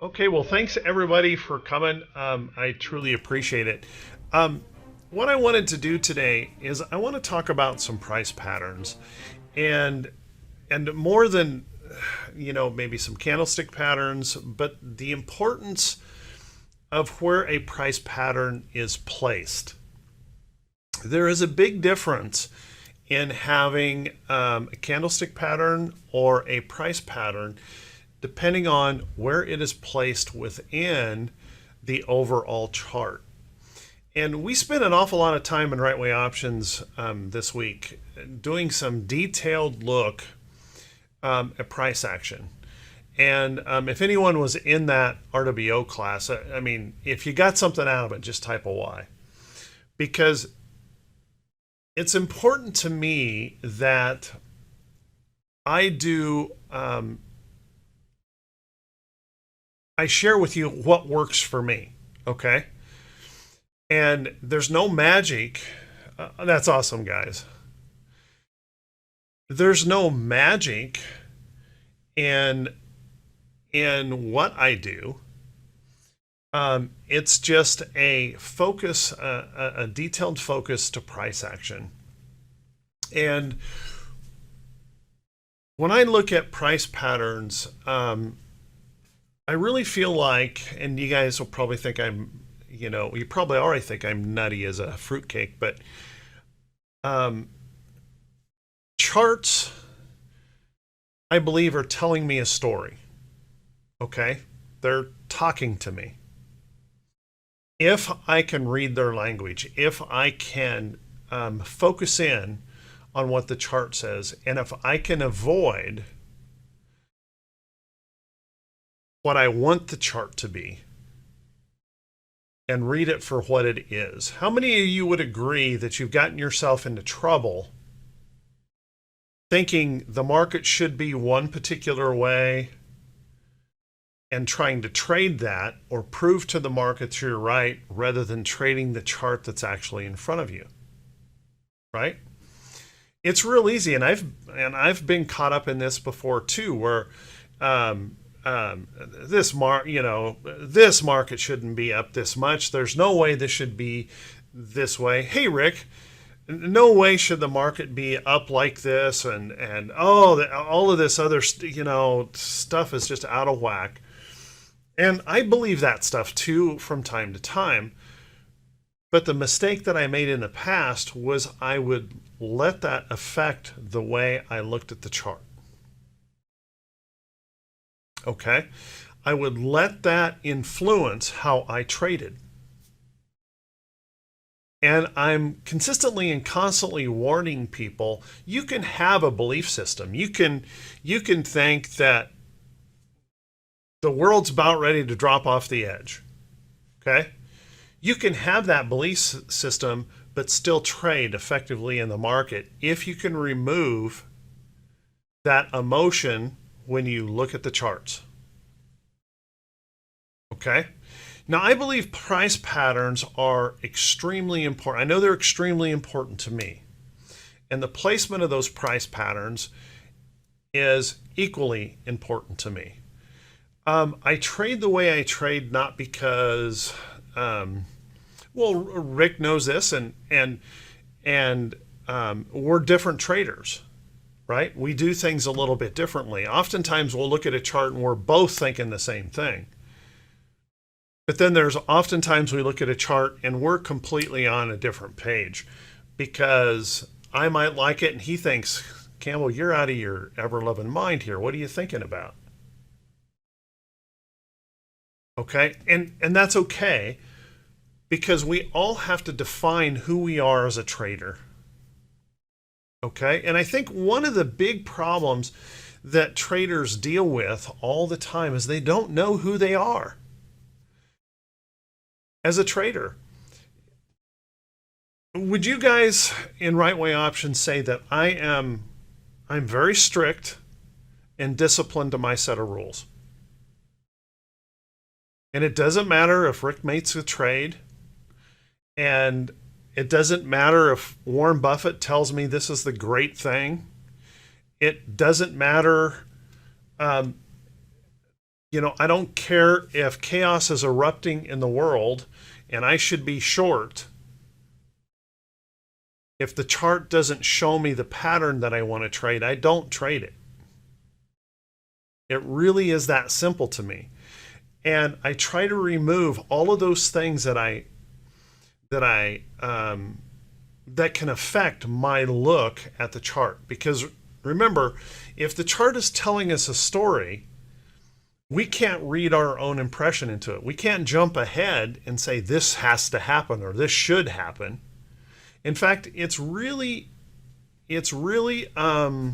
Okay, well, thanks everybody for coming. I truly appreciate it. Um, what I wanted to do today is I want to talk about some price patterns, and more than maybe some candlestick patterns, but the importance of where a price pattern is placed. There is a big difference in having a candlestick pattern or a price pattern depending on where it is placed within the overall chart. And we spent an awful lot of time in Right Way Options this week doing some detailed look at price action. And if anyone was in that RWO class, I mean, if you got something out of it, just type a Y. Because it's important to me that I do, I share with you what works for me, okay? And there's no magic. That's awesome, guys. There's no magic in what I do. It's just a focus, a detailed focus to price action. And when I look at price patterns, I really feel like, and you guys will probably think I'm, you probably already think I'm nutty as a fruitcake, but charts, I believe, are telling me a story. Okay? They're talking to me. If I can read their language, if I can focus in on what the chart says, and if I can avoid what I want the chart to be and read it for what it is. How many of you would agree that you've gotten yourself into trouble thinking the market should be one particular way and trying to trade that or prove to the market you're right rather than trading the chart that's actually in front of you, right? It's real easy, and I've been caught up in this before too, where this market shouldn't be up this much. There's no way this should be this way. Hey, Rick, no way should the market be up like this, and all of this other stuff is just out of whack. And I believe that stuff too from time to time. But the mistake that I made in the past was I would let that affect the way I looked at the chart. Okay? I would let that influence how I traded. And I'm consistently and constantly warning people, you can have a belief system. You can think that the world's about ready to drop off the edge. Okay? You can have that belief system, but still trade effectively in the market if you can remove that emotion when you look at the charts. Okay? Now, I believe price patterns are extremely important. I know they're extremely important to me. And the placement of those price patterns is equally important to me. I trade the way I trade not because, Rick knows this, and we're different traders, right? We do things a little bit differently. Oftentimes we'll look at a chart and we're both thinking the same thing. But then there's oftentimes we look at a chart and we're completely on a different page because I might like it and he thinks, Campbell, you're out of your ever-loving mind here. What are you thinking about? Okay, and that's okay because we all have to define who we are as a trader. Okay, and I think one of the big problems that traders deal with all the time is they don't know who they are as a trader. Would you guys in Right Way Options say that I'm very strict and disciplined to my set of rules? And it doesn't matter if Rick makes a trade, and it doesn't matter if Warren Buffett tells me this is the great thing. It doesn't matter You know, I don't care if chaos is erupting in the world and I should be short. If the chart doesn't show me the pattern that I want to trade, I don't trade it. It really is that simple to me. And I try to remove all of those things that can affect my look at the chart. Because remember, if the chart is telling us a story, we can't read our own impression into it. We can't jump ahead and say this has to happen or this should happen. In fact, it's really a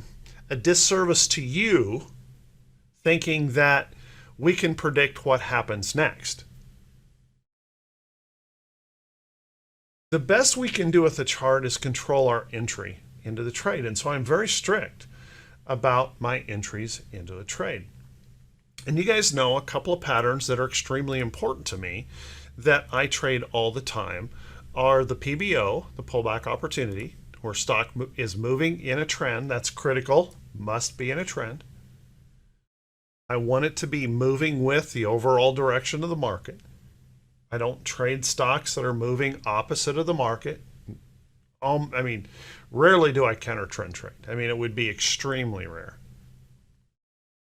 disservice to you thinking that we can predict what happens next. The best we can do with the chart is control our entry into the trade. And so I'm very strict about my entries into a trade. And you guys know a couple of patterns that are extremely important to me that I trade all the time are the PBO, the pullback opportunity, where stock is moving in a trend. That's critical, must be in a trend. I want it to be moving with the overall direction of the market. I don't trade stocks that are moving opposite of the market. I mean, rarely do I counter trend trade. I mean, it would be extremely rare.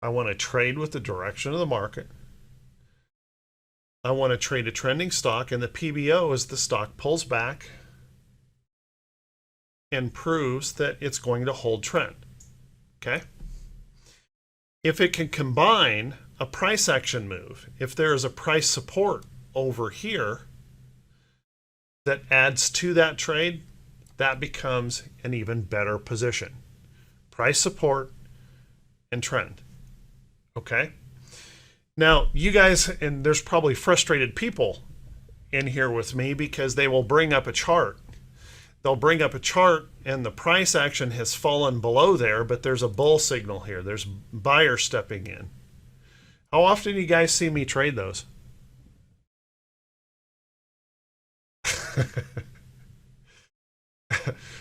I want to trade with the direction of the market. I want to trade a trending stock, and the PBO is the stock pulls back and proves that it's going to hold trend. Okay? If it can combine a price action move, if there is a price support over here that adds to that trade, that becomes an even better position. Price support and trend. Okay? Now, you guys, and there's probably frustrated people in here with me because they will bring up a chart. They'll bring up a chart and the price action has fallen below there, but there's a bull signal here. There's buyer stepping in. How often do you guys see me trade those?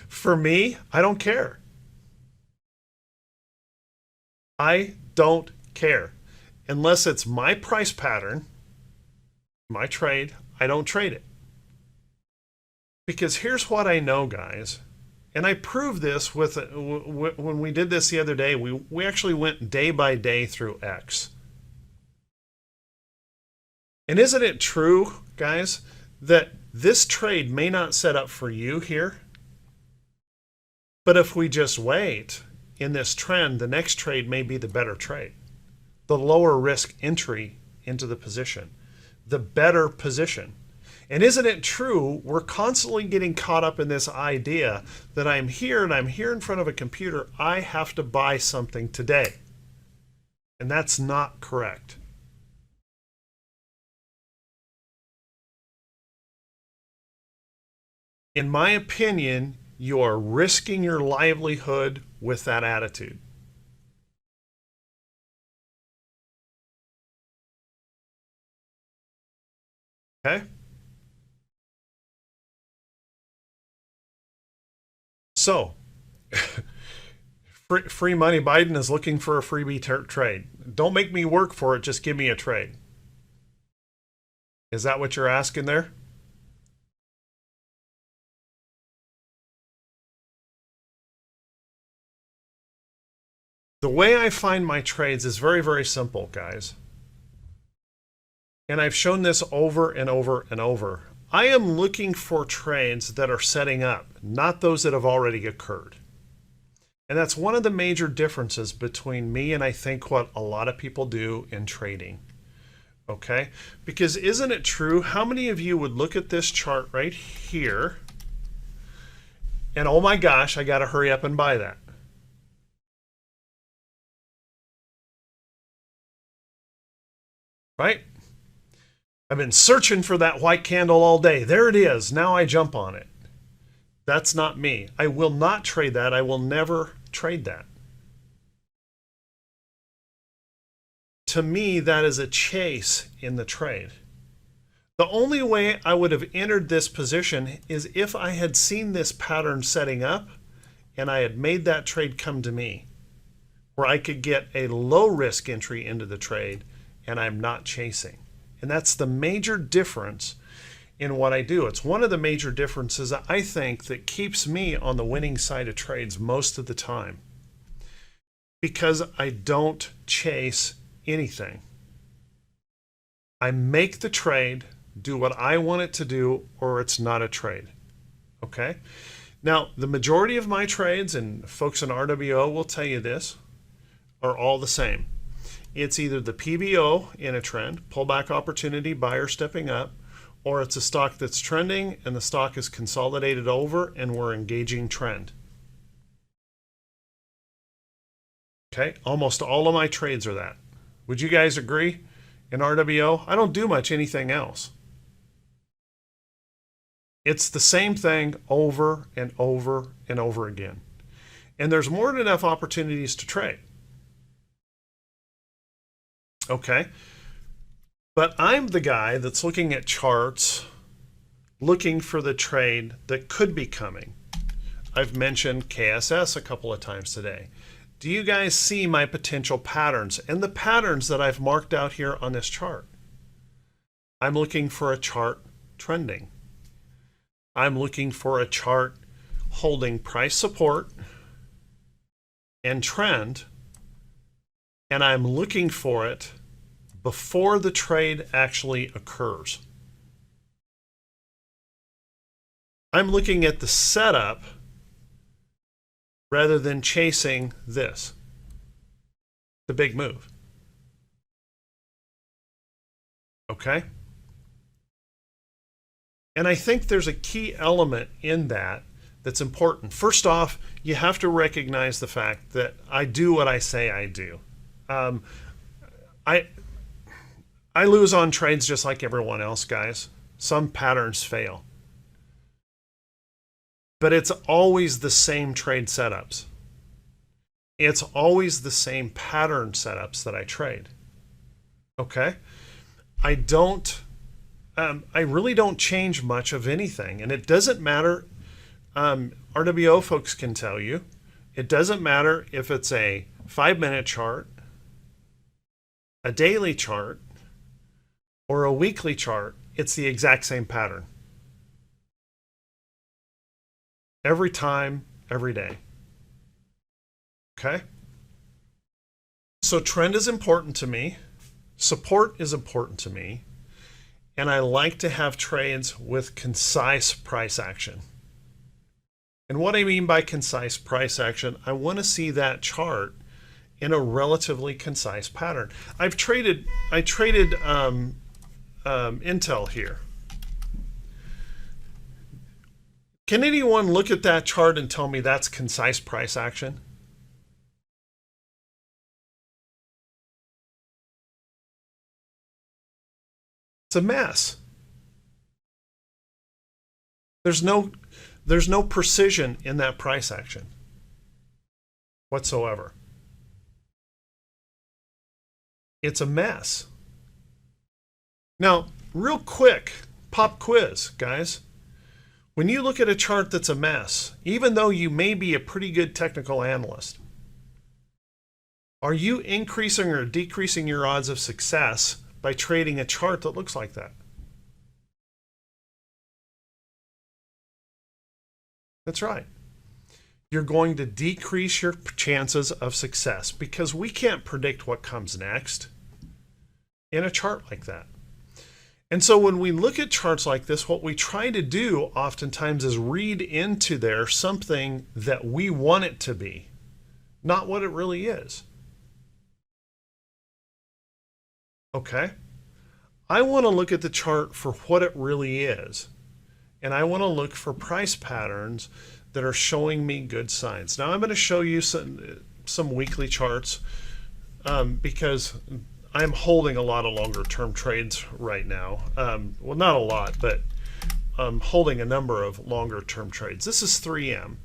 For me, I don't care. I don't care. Unless it's my price pattern, my trade, I don't trade it. Because here's what I know, guys. And I proved this with when we did this the other day. We actually went day by day through X. And isn't it true, guys, that this trade may not set up for you here? But if we just wait in this trend, the next trade may be the better trade. The lower risk entry into the position, the better position. And isn't it true, we're constantly getting caught up in this idea that I'm here and I'm here in front of a computer, I have to buy something today. And that's not correct. In my opinion, you are risking your livelihood with that attitude. Okay? So, free money Biden is looking for a freebie trade. Don't make me work for it, just give me a trade. Is that what you're asking there? The way I find my trades is very, very simple, guys. And I've shown this over and over and over. I am looking for trades that are setting up, not those that have already occurred. And that's one of the major differences between me and I think what a lot of people do in trading. Okay? Because isn't it true, how many of you would look at this chart right here and oh my gosh, I got to hurry up and buy that? Right? I've been searching for that white candle all day. There it is. Now I jump on it. That's not me. I will not trade that. I will never trade that. To me, that is a chase in the trade. The only way I would have entered this position is if I had seen this pattern setting up and I had made that trade come to me, where I could get a low risk entry into the trade and I'm not chasing. And that's the major difference in what I do. It's one of the major differences I think that keeps me on the winning side of trades most of the time, because I don't chase anything. I make the trade, do what I want it to do, or it's not a trade. Okay? Now, the majority of my trades, and folks in RWO will tell you this, are all the same. It's either the PBO in a trend, pullback opportunity, buyer stepping up, or it's a stock that's trending and the stock is consolidated over and we're engaging trend. Okay, almost all of my trades are that. Would you guys agree? In RWO, I don't do much anything else. It's the same thing over and over and over again. And there's more than enough opportunities to trade. Okay, but I'm the guy that's looking at charts, looking for the trade that could be coming. I've mentioned KSS a couple of times today. Do you guys see my potential patterns and the patterns that I've marked out here on this chart? I'm looking for a chart trending. I'm looking for a chart holding price support and trend, and I'm looking for it before the trade actually occurs. I'm looking at the setup rather than chasing this, the big move. Okay? And I think there's a key element in that that's important. First off, you have to recognize the fact that I do what I say I do. I lose on trades just like everyone else, guys. Some patterns fail. But it's always the same trade setups. It's always the same pattern setups that I trade. Okay? I really don't change much of anything. And it doesn't matter, RWO folks can tell you, it doesn't matter if it's a 5-minute chart, a daily chart, or a weekly chart. It's the exact same pattern. Every time, every day. Okay? So trend is important to me. Support is important to me. And I like to have trades with concise price action. And what I mean by concise price action, I want to see that chart in a relatively concise pattern. I traded Intel here. Can anyone look at that chart and tell me that's concise price action? It's a mess. There's no precision in that price action whatsoever. It's a mess. Now, real quick, pop quiz, guys. When you look at a chart that's a mess, even though you may be a pretty good technical analyst, are you increasing or decreasing your odds of success by trading a chart that looks like that? That's right. You're going to decrease your chances of success because we can't predict what comes next in a chart like that. And so when we look at charts like this, what we try to do oftentimes is read into there something that we want it to be, not what it really is. Okay? I want to look at the chart for what it really is. And I want to look for price patterns that are showing me good signs. Now I'm going to show you some weekly charts because I'm holding a lot of longer term trades right now. Well, not a lot, but I'm holding a number of longer term trades. This is 3M.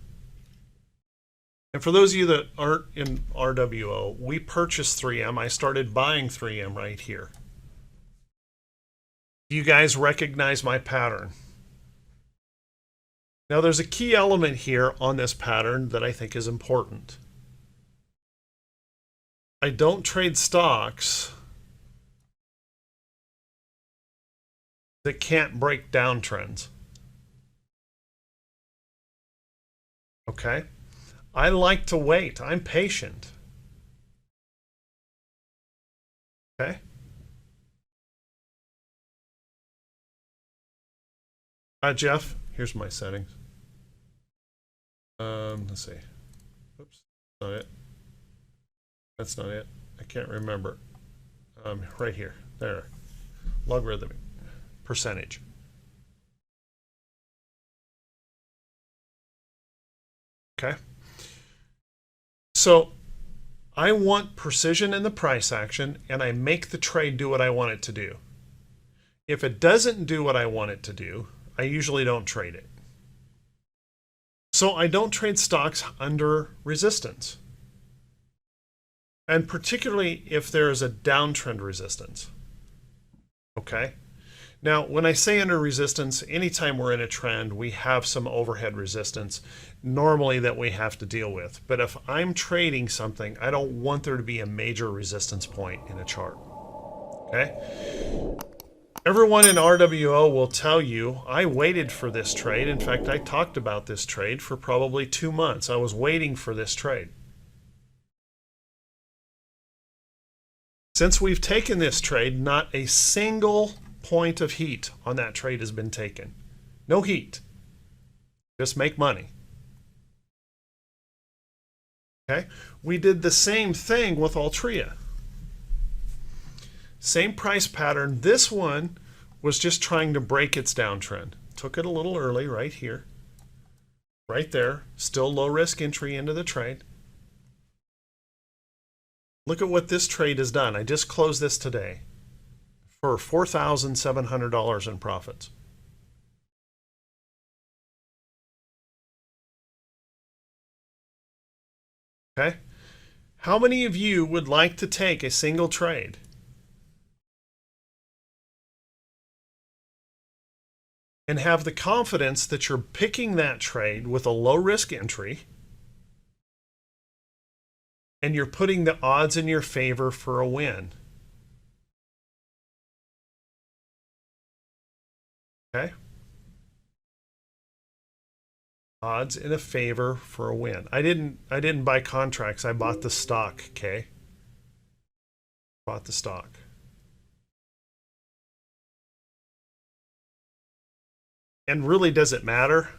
And for those of you that aren't in RWO, we purchased 3M. I started buying 3M right here. Do you guys recognize my pattern? Now there's a key element here on this pattern that I think is important. I don't trade stocks that can't break downtrends. Okay? I like to wait. I'm patient. Okay? Jeff, here's my settings. Let's see. Oops, not it. That's not it. I can't remember. Right here. There. Logarithmic percentage. Okay. So I want precision in the price action, and I make the trade do what I want it to do. If it doesn't do what I want it to do, I usually don't trade it. So I don't trade stocks under resistance. And particularly if there is a downtrend resistance. Okay? Now, when I say under resistance, anytime we're in a trend, we have some overhead resistance normally that we have to deal with. But if I'm trading something, I don't want there to be a major resistance point in a chart. Okay? Everyone in RWO will tell you, I waited for this trade. In fact, I talked about this trade for probably 2 months. I was waiting for this trade. Since we've taken this trade, not a single point of heat on that trade has been taken. No heat. Just make money. Okay? We did the same thing with Altria. Same price pattern. This one was just trying to break its downtrend. Took it a little early right here. Right there. Still low risk entry into the trade. Look at what this trade has done. I just closed this today for $4,700 in profits. Okay? How many of you would like to take a single trade and have the confidence that you're picking that trade with a low risk entry and you're putting the odds in your favor for a win? Okay? Odds in a favor for a win. I didn't buy contracts. I bought the stock, okay? Bought the stock. And really, does it matter?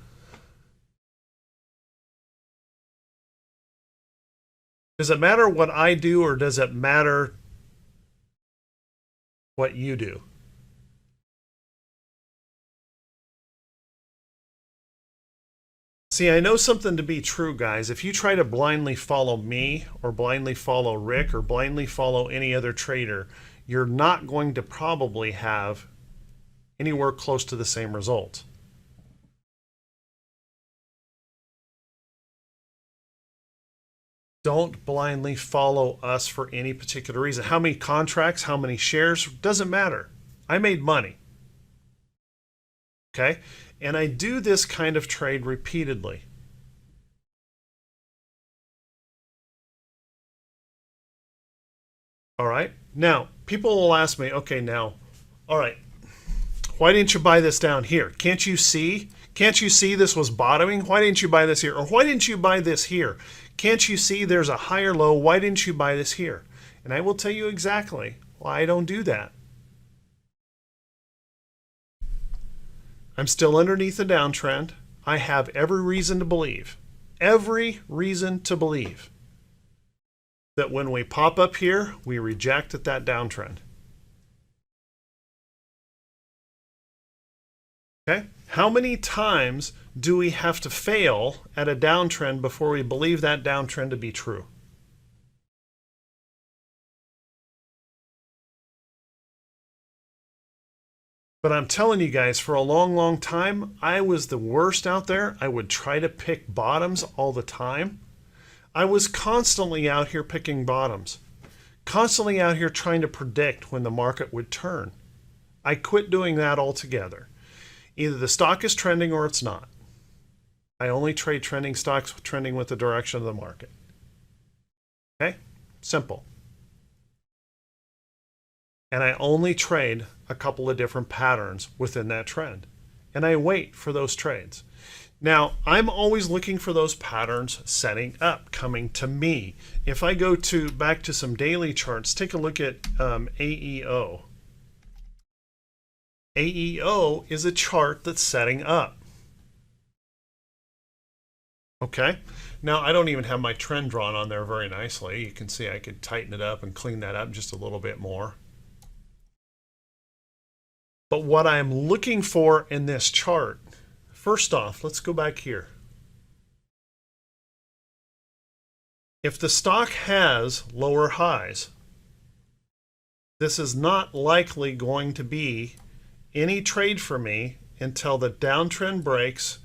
Does it matter what I do, or does it matter what you do? See, I know something to be true, guys. If you try to blindly follow me or blindly follow Rick or blindly follow any other trader, you're not going to probably have anywhere close to the same result. Don't blindly follow us for any particular reason. How many contracts, how many shares, doesn't matter. I made money. Okay? And I do this kind of trade repeatedly. All right? Now, people will ask me, okay, now, all right, why didn't you buy this down here? Can't you see? Can't you see this was bottoming? Why didn't you buy this here? Or why didn't you buy this here? Can't you see there's a higher low? Why didn't you buy this here? And I will tell you exactly why I don't do that. I'm still underneath the downtrend. I have every reason to believe that when we pop up here, we reject at that downtrend. Okay? How many times do we have to fail at a downtrend before we believe that downtrend to be true? But I'm telling you guys, for a long, long time, I was the worst out there. I would try to pick bottoms all the time. I was constantly out here picking bottoms, constantly out here trying to predict when the market would turn. I quit doing that altogether. Either the stock is trending or it's not. I only trade trending stocks trending with the direction of the market. Okay? Simple. and I only trade a couple of different patterns within that trend. And I wait for those trades. Now, I'm always looking for those patterns setting up, coming to me. If I go back to some daily charts, take a look at AEO. AEO is a chart that's setting up. Okay, now I don't even have my trend drawn on there very nicely. You can see I could tighten it up and clean that up just a little bit more. But what I'm looking for in this chart, first off, let's go back here. If the stock has lower highs, this is not likely going to be any trade for me until the downtrend breaks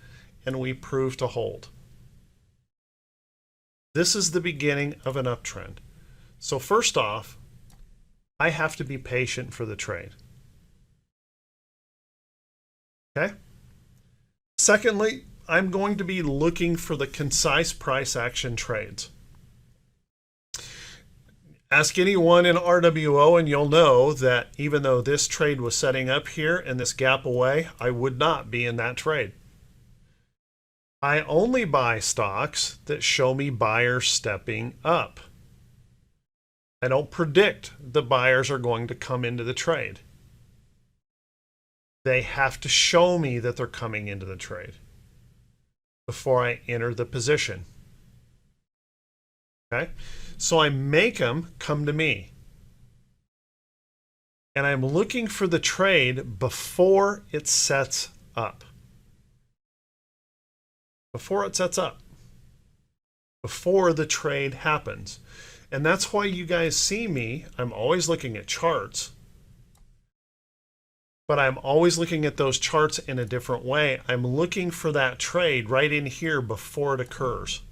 and we prove to hold. This is the beginning of an uptrend. So first off, I have to be patient for the trade. Okay? Secondly, I'm going to be looking for the concise price action trades. Ask anyone in RWO and you'll know that even though this trade was setting up here and this gap away, I would not be in that trade. I only buy stocks that show me buyers stepping up. I don't predict the buyers are going to come into the trade. They have to show me that they're coming into the trade before I enter the position. Okay? So I make them come to me. And I'm looking for the trade before it sets up. Before it sets up. Before the trade happens. And that's why you guys see me, I'm always looking at charts. But I'm always looking at those charts in a different way. I'm looking for that trade right in here before it occurs.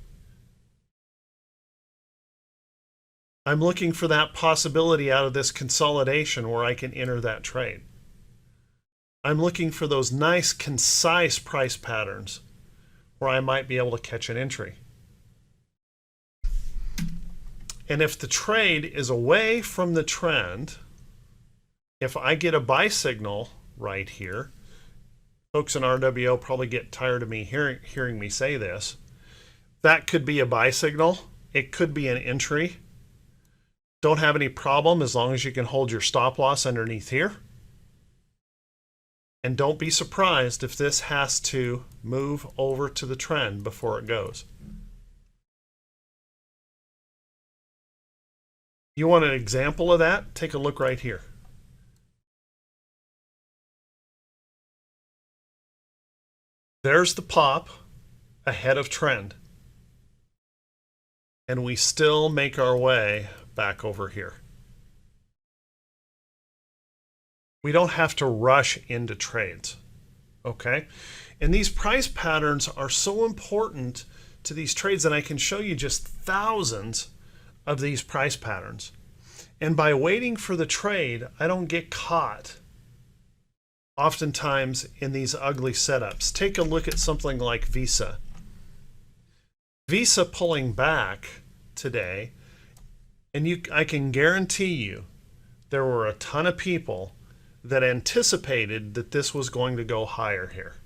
I'm looking for that possibility out of this consolidation where I can enter that trade. I'm looking for those nice, concise price patterns where I might be able to catch an entry. And if the trade is away from the trend, if I get a buy signal right here, folks in RWO probably get tired of me hearing me say this. That could be a buy signal. It could be an entry. Don't have any problem as long as you can hold your stop loss underneath here. And don't be surprised if this has to move over to the trend before it goes. You want an example of that? Take a look right here. There's the pop ahead of trend. And we still make our way back over here. We don't have to rush into trades, okay? And these price patterns are so important to these trades, and I can show you just thousands of these price patterns. And by waiting for the trade, I don't get caught oftentimes in these ugly setups. Take a look at something like Visa. Visa pulling back today, and I can guarantee you there were a ton of people that anticipated that this was going to go higher here.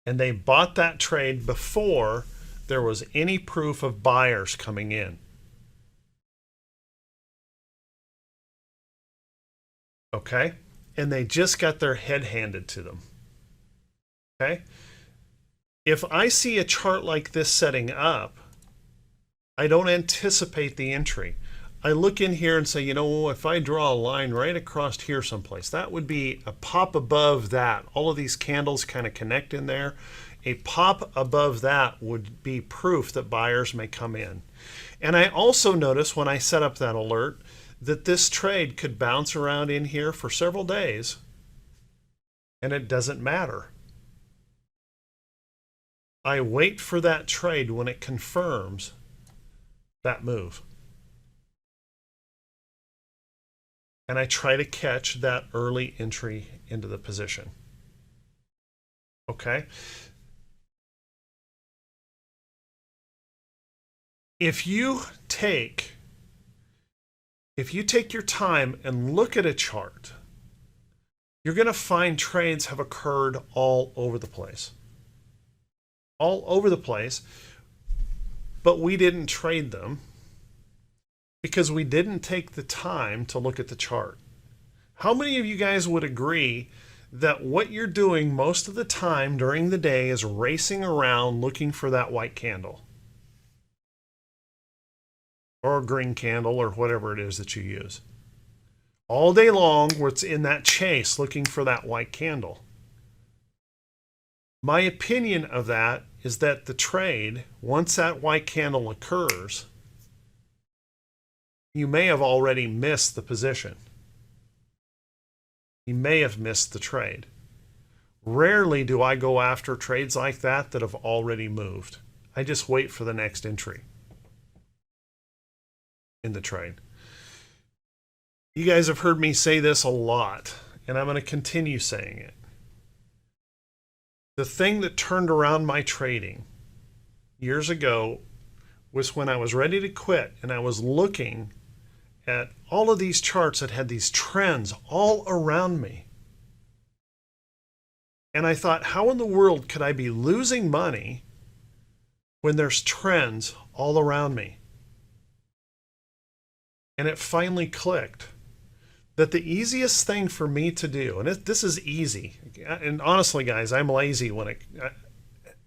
And they bought that trade before there was any proof of buyers coming in. Okay? And they just got their head handed to them. Okay? If I see a chart like this setting up, I don't anticipate the entry. I look in here and say, you know, if I draw a line right across here someplace, that would be a pop above that. All of these candles kind of connect in there. A pop above that would be proof that buyers may come in. And I also notice when I set up that alert that this trade could bounce around in here for several days, and it doesn't matter. I wait for that trade when it confirms that move. And I try to catch that early entry into the position. Okay? If you take If you take your time and look at a chart, you're going to find trades have occurred all over the place. All over the place, but we didn't trade them because we didn't take the time to look at the chart. How many of you guys would agree that what you're doing most of the time during the day is racing around looking for that white candle? Or a green candle, or whatever it is that you use. All day long, we're in that chase looking for that white candle. My opinion of that is that the trade, once that white candle occurs, you may have already missed the position. You may have missed the trade. Rarely do I go after trades like that that have already moved. I just wait for the next entry in the trade. You guys have heard me say this a lot, and I'm going to continue saying it. The thing that turned around my trading years ago was when I was ready to quit and I was looking at all of these charts that had these trends all around me. And I thought, how in the world could I be losing money when there's trends all around me? And it finally clicked that the easiest thing for me to do, and this is easy, and honestly guys, I'm lazy when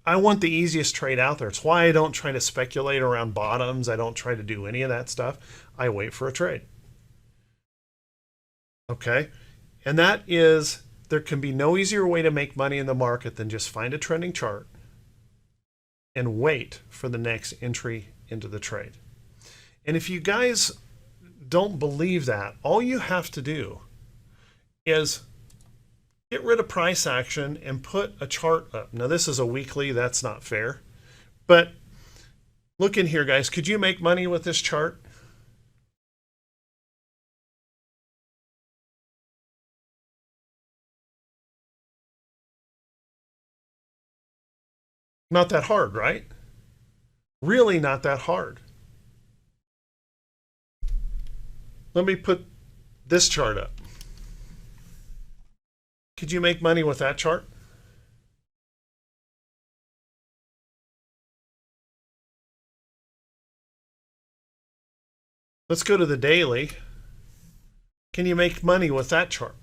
I want the easiest trade out there. It's why I don't try to speculate around bottoms. I don't try to do any of that stuff. I wait for a trade. Okay? And that is, there can be no easier way to make money in the market than just find a trending chart and wait for the next entry into the trade. And if you guys don't believe that, all you have to do is get rid of price action and put a chart up. Now this is a weekly, that's not fair. But look in here, guys. Could you make money with this chart? Not that hard, right? Really not that hard. Let me put this chart up. Could you make money with that chart? Let's go to the daily. Can you make money with that chart?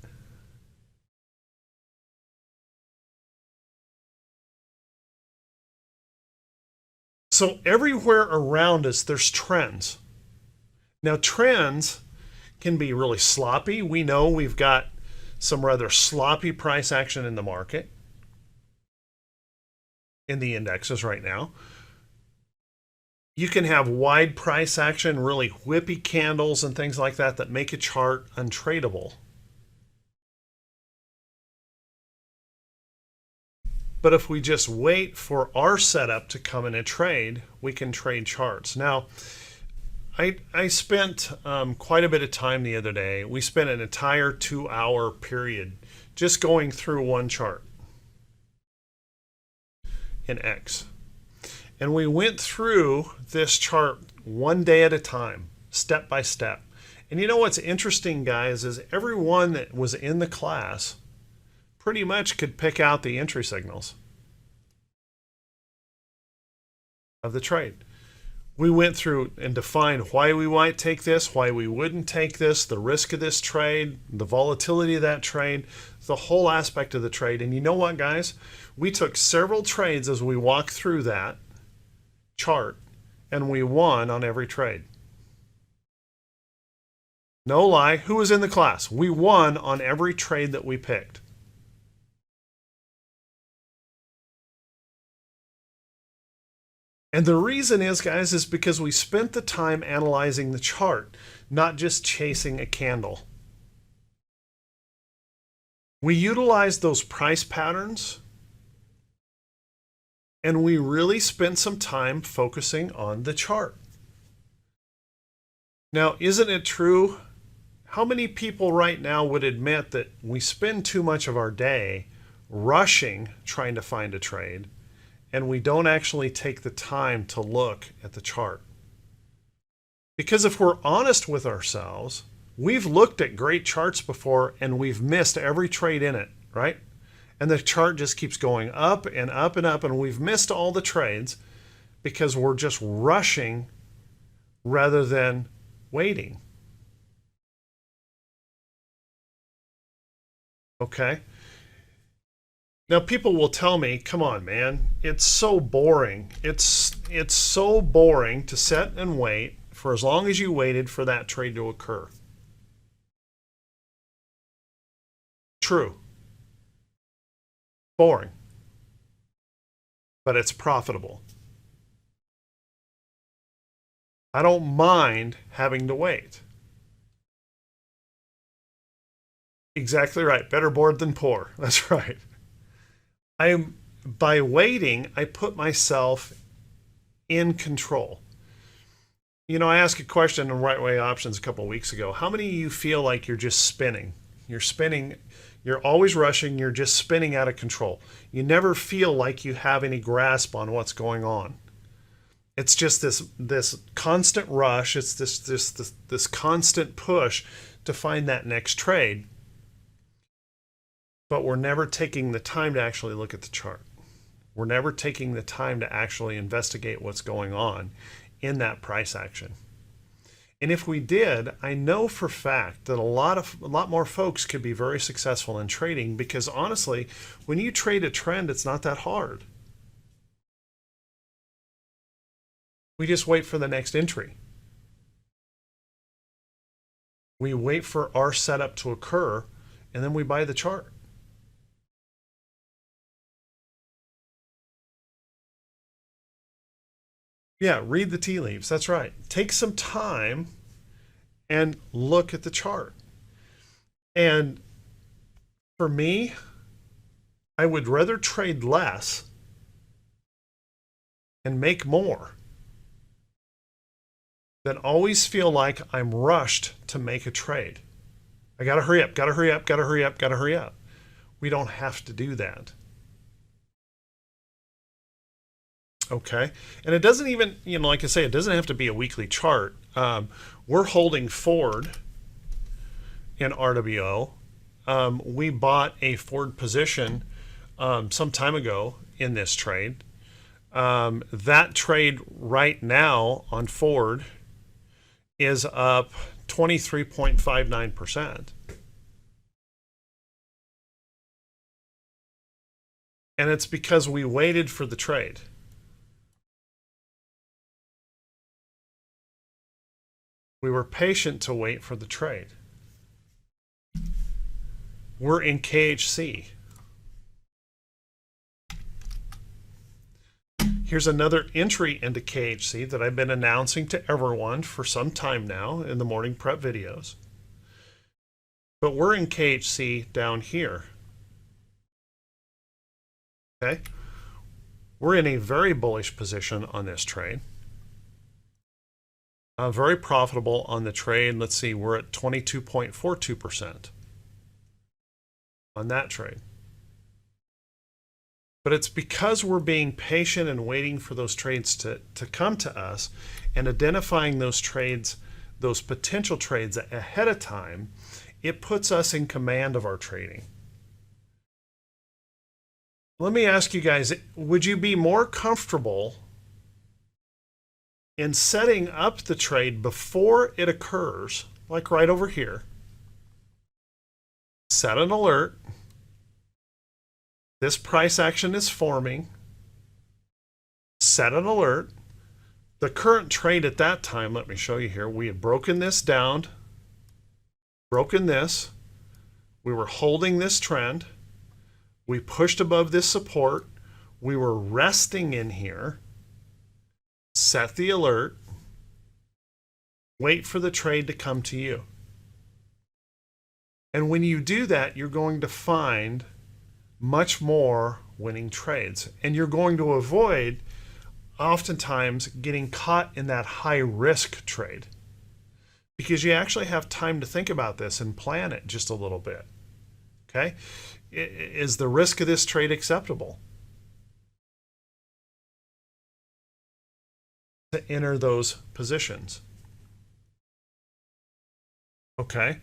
So everywhere around us, there's trends. Now trends can be really sloppy. We know we've got some rather sloppy price action in the market, in the indexes right now. You can have wide price action, really whippy candles and things like that that make a chart untradeable. But if we just wait for our setup to come in and trade, we can trade charts. Now, I spent quite a bit of time the other day. We spent an entire 2-hour period just going through one chart in X. And we went through this chart one day at a time, step by step. And you know what's interesting, guys, is everyone that was in the class pretty much could pick out the entry signals of the trade. We went through and defined why we might take this, why we wouldn't take this, the risk of this trade, the volatility of that trade, the whole aspect of the trade. And you know what, guys? We took several trades as we walked through that chart, and we won on every trade. No lie. Who was in the class? We won on every trade that we picked. And the reason is, guys, is because we spent the time analyzing the chart, not just chasing a candle. We utilized those price patterns, and we really spent some time focusing on the chart. Now, isn't it true? How many people right now would admit that we spend too much of our day rushing trying to find a trade, and we don't actually take the time to look at the chart? Because if we're honest with ourselves, we've looked at great charts before and we've missed every trade in it, right? And the chart just keeps going up and up and up, and we've missed all the trades because we're just rushing rather than waiting. Okay? Now people will tell me, "Come on, man, it's so boring. It's so boring to sit and wait for as long as you waited for that trade to occur." True. Boring. But it's profitable. I don't mind having to wait. Exactly right. Better bored than poor. That's right. By waiting, I put myself in control. You know, I asked a question on Right Way Options a couple of weeks ago. How many of you feel like you're just spinning? You're spinning, you're always rushing, you're just spinning out of control. You never feel like you have any grasp on what's going on. It's just this constant rush, it's this constant push to find that next trade. But we're never taking the time to actually look at the chart. We're never taking the time to actually investigate what's going on in that price action. And if we did, I know for a fact that a lot more folks could be very successful in trading, because honestly, when you trade a trend, it's not that hard. We just wait for the next entry. We wait for our setup to occur, and then we buy the chart. Yeah, read the tea leaves. That's right. Take some time and look at the chart. And for me, I would rather trade less and make more than always feel like I'm rushed to make a trade. I gotta hurry up, gotta hurry up, gotta hurry up, gotta hurry up. We don't have to do that. Okay, and it doesn't even, you know, like I say, it doesn't have to be a weekly chart. We're holding Ford in RWO. We bought a Ford position some time ago in this trade. That trade right now on Ford is up 23.59%. And it's because we waited for the trade. We were patient to wait for the trade. We're in KHC. Here's another entry into KHC that I've been announcing to everyone for some time now in the morning prep videos. But we're in KHC down here. Okay? We're in a very bullish position on this trade. Very profitable on the trade. Let's see, we're at 22.42% on that trade. But it's because we're being patient and waiting for those trades to come to us and identifying those trades, those potential trades ahead of time, it puts us in command of our trading. Let me ask you guys, would you be more comfortable in setting up the trade before it occurs, like right over here? Set an alert. This price action is forming. Set an alert. The current trade at that time, let me show you here, we had broken this down, broken this. We were holding this trend. We pushed above this support. We were resting in here. Set the alert. Wait for the trade to come to you. And when you do that, you're going to find much more winning trades. And you're going to avoid oftentimes getting caught in that high risk trade, because you actually have time to think about this and plan it just a little bit. Okay? Is the risk of this trade acceptable? To enter those positions. Okay.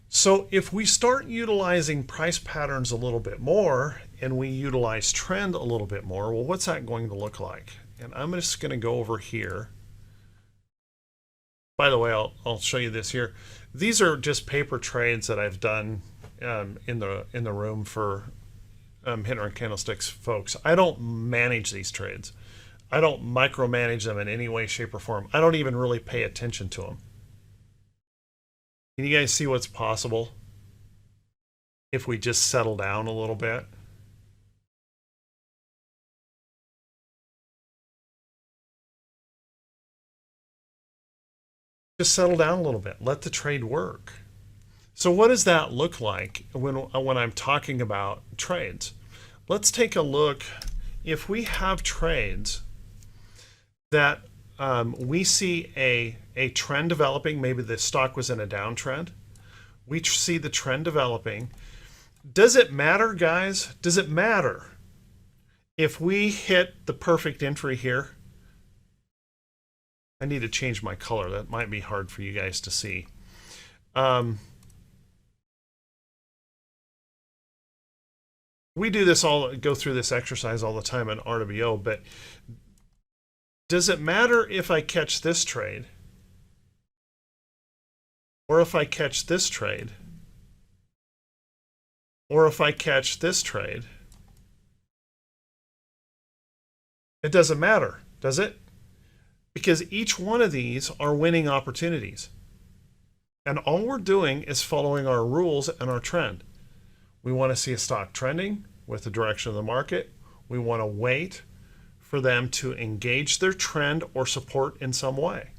So if we start utilizing price patterns a little bit more and we utilize trend a little bit more, well, what's that going to look like? And I'm just going to go over here. By the way, I'll show you this here. These are just paper trades that I've done in the room for Hinter and Candlesticks folks. I don't manage these trades. I don't micromanage them in any way, shape, or form. I don't even really pay attention to them. Can you guys see what's possible if we just settle down a little bit? Just settle down a little bit. Let the trade work. So what does that look like when I'm talking about trades? Let's take a look. If we have trades that we see a trend developing, maybe the stock was in a downtrend, we see the trend developing. Does it matter, guys? Does it matter if we hit the perfect entry here? I need to change my color. That might be hard for you guys to see. We do this go through this exercise all the time in RWO, but does it matter if I catch this trade or if I catch this trade or if I catch this trade? It doesn't matter, does it? Because each one of these are winning opportunities. And all we're doing is following our rules and our trend. We want to see a stock trending with the direction of the market. We want to wait for them to engage their trend or support in some way.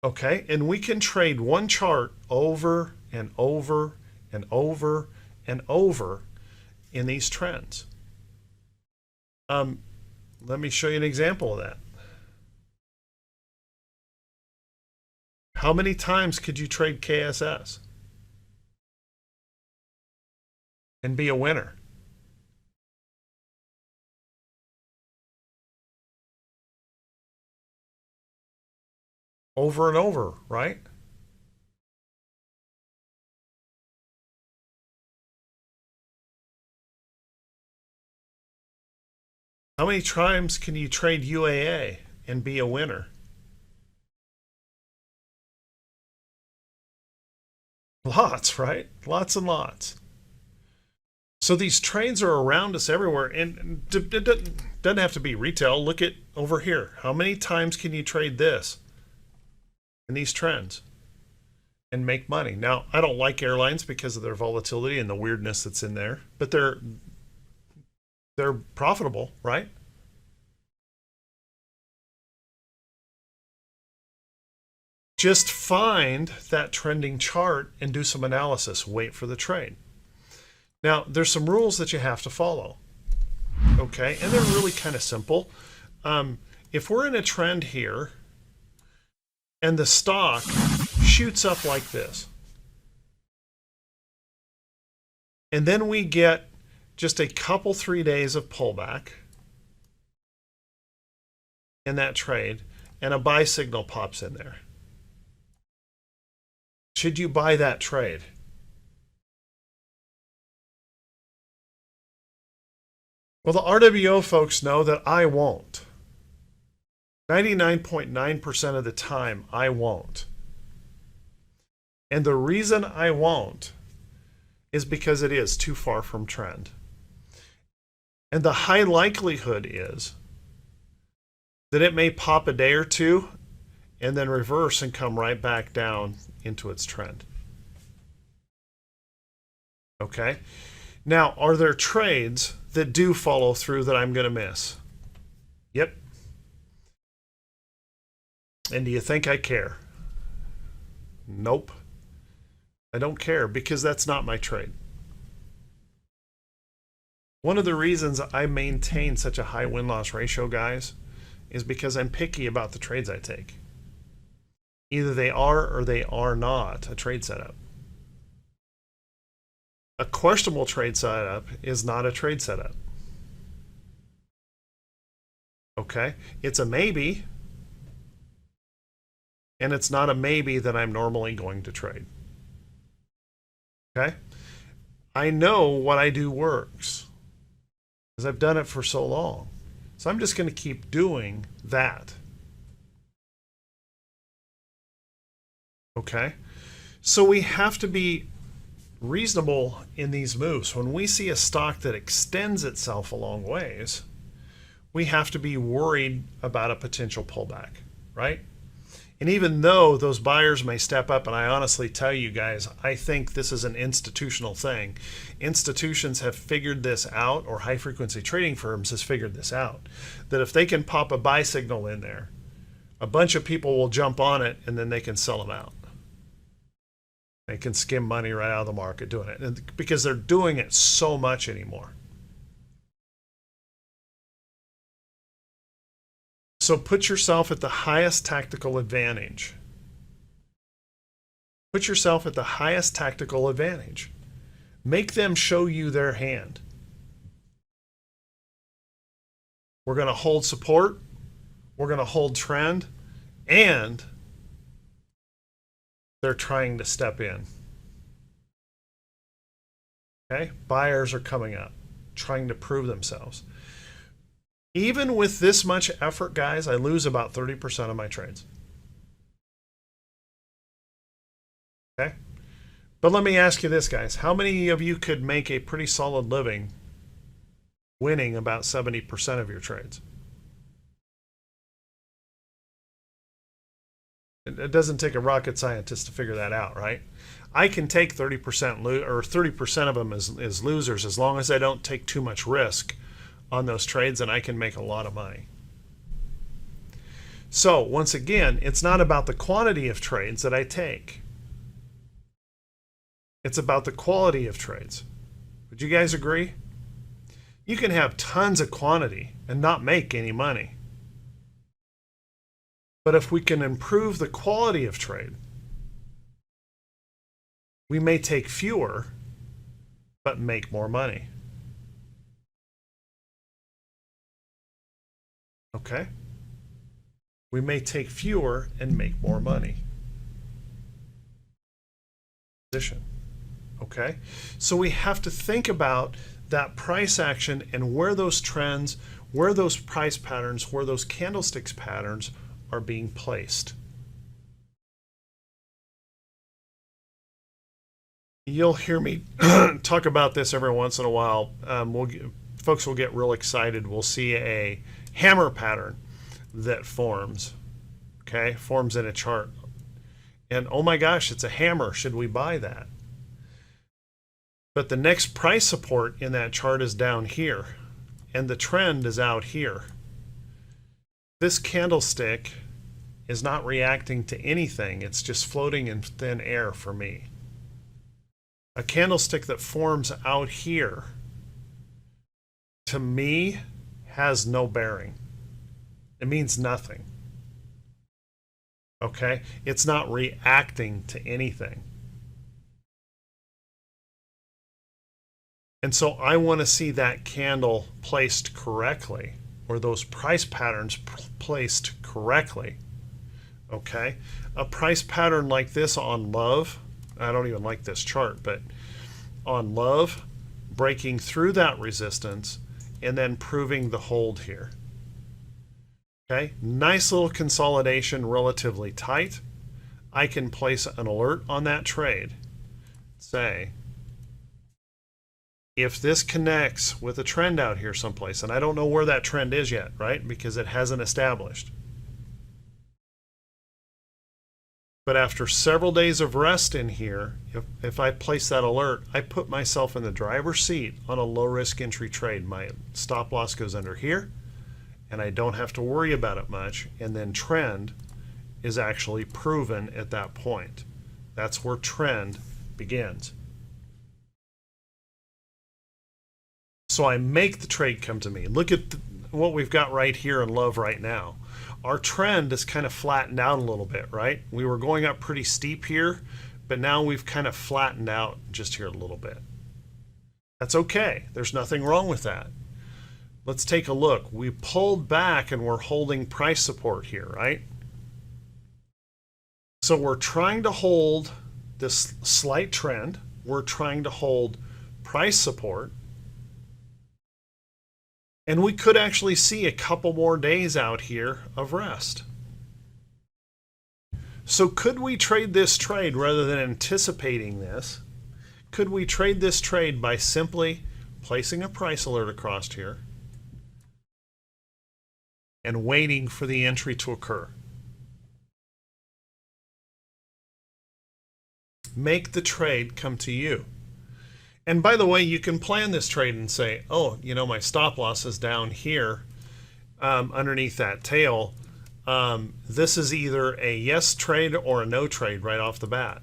Okay, and we can trade one chart over and over and over and over in these trends. Let me show you an example of that. How many times could you trade KSS and be a winner? Over and over, right? How many times can you trade UAA and be a winner? Lots, right? Lots and lots. So these trades are around us everywhere, and it doesn't have to be retail. Look at over here. How many times can you trade this in these trends and make money? Now, I don't like airlines because of their volatility and the weirdness that's in there, but they're profitable, right? Just find that trending chart and do some analysis. Wait for the trade. Now, there's some rules that you have to follow. Okay, and they're really kind of simple. If we're in a trend here and the stock shoots up like this, and then we get just a couple 3 days of pullback in that trade and a buy signal pops in there, should you buy that trade? Well, the RWO folks know that I won't. 99.9% of the time, I won't. And the reason I won't is because it is too far from trend. And the high likelihood is that it may pop a day or two and then reverse and come right back down into its trend. Okay? Now, are there trades that do follow through that I'm going to miss? Yep. And do you think I care? Nope. I don't care because that's not my trade. One of the reasons I maintain such a high win-loss ratio, guys, is because I'm picky about the trades I take. Either they are or they are not a trade setup. A questionable trade setup is not a trade setup. Okay? It's a maybe, and it's not a maybe that I'm normally going to trade. Okay? I know what I do works because I've done it for so long. So I'm just going to keep doing that. Okay? So we have to be reasonable in these moves. When we see a stock that extends itself a long ways, we have to be worried about a potential pullback, right? And even though those buyers may step up, and I honestly tell you guys, I think this is an institutional thing. Institutions have figured this out, or high frequency trading firms has figured this out, that if they can pop a buy signal in there, a bunch of people will jump on it and then they can sell them out. They can skim money right out of the market doing it because they're doing it so much anymore. So put yourself at the highest tactical advantage. Put yourself at the highest tactical advantage. Make them show you their hand. We're going to hold support. We're going to hold trend. And they're trying to step in. Okay? Buyers are coming up, trying to prove themselves. Even with this much effort, guys, I lose about 30% of my trades. Okay? But let me ask you this, guys. How many of you could make a pretty solid living winning about 70% of your trades? It doesn't take a rocket scientist to figure that out, right? I can take 30% or 30% of them as losers as long as I don't take too much risk on those trades, and I can make a lot of money. So once again, it's not about the quantity of trades that I take. It's about the quality of trades. Would you guys agree? You can have tons of quantity and not make any money. But if we can improve the quality of trade, we may take fewer, but make more money. Okay? We may take fewer and make more money. Position. Okay? So we have to think about that price action and where those trends, where those price patterns, where those candlesticks patterns are being placed. You'll hear me talk about this every once in a while. Folks will get real excited. We'll see a hammer pattern that forms, okay, forms in a chart. And oh my gosh, it's a hammer. Should we buy that? But the next price support in that chart is down here, and the trend is out here. This candlestick is not reacting to anything. It's just floating in thin air for me. A candlestick that forms out here, to me, has no bearing. It means nothing. Okay? It's not reacting to anything. And so I want to see that candle placed correctly, or those price patterns placed correctly. Okay? A price pattern like this on love, I don't even like this chart, but on love, breaking through that resistance and then proving the hold here. Okay? Nice little consolidation, relatively tight. I can place an alert on that trade. Say, if this connects with a trend out here someplace, and I don't know where that trend is yet, right? Because it hasn't established. But after several days of rest in here, if I place that alert, I put myself in the driver's seat on a low risk entry trade. My stop loss goes under here, and I don't have to worry about it much. And then trend is actually proven at that point. That's where trend begins. So I make the trade come to me. Look at what we've got right here in love right now. Our trend is kind of flattened out a little bit, right? We were going up pretty steep here, but now we've kind of flattened out just here a little bit. That's okay. There's nothing wrong with that. Let's take a look. We pulled back and we're holding price support here, right? So we're trying to hold this slight trend. We're trying to hold price support. And we could actually see a couple more days out here of rest. So could we trade this trade rather than anticipating this? Could we trade this trade by simply placing a price alert across here and waiting for the entry to occur? Make the trade come to you. And by the way, you can plan this trade and say, oh, you know, my stop loss is down here underneath that tail. This is either a yes trade or a no trade right off the bat.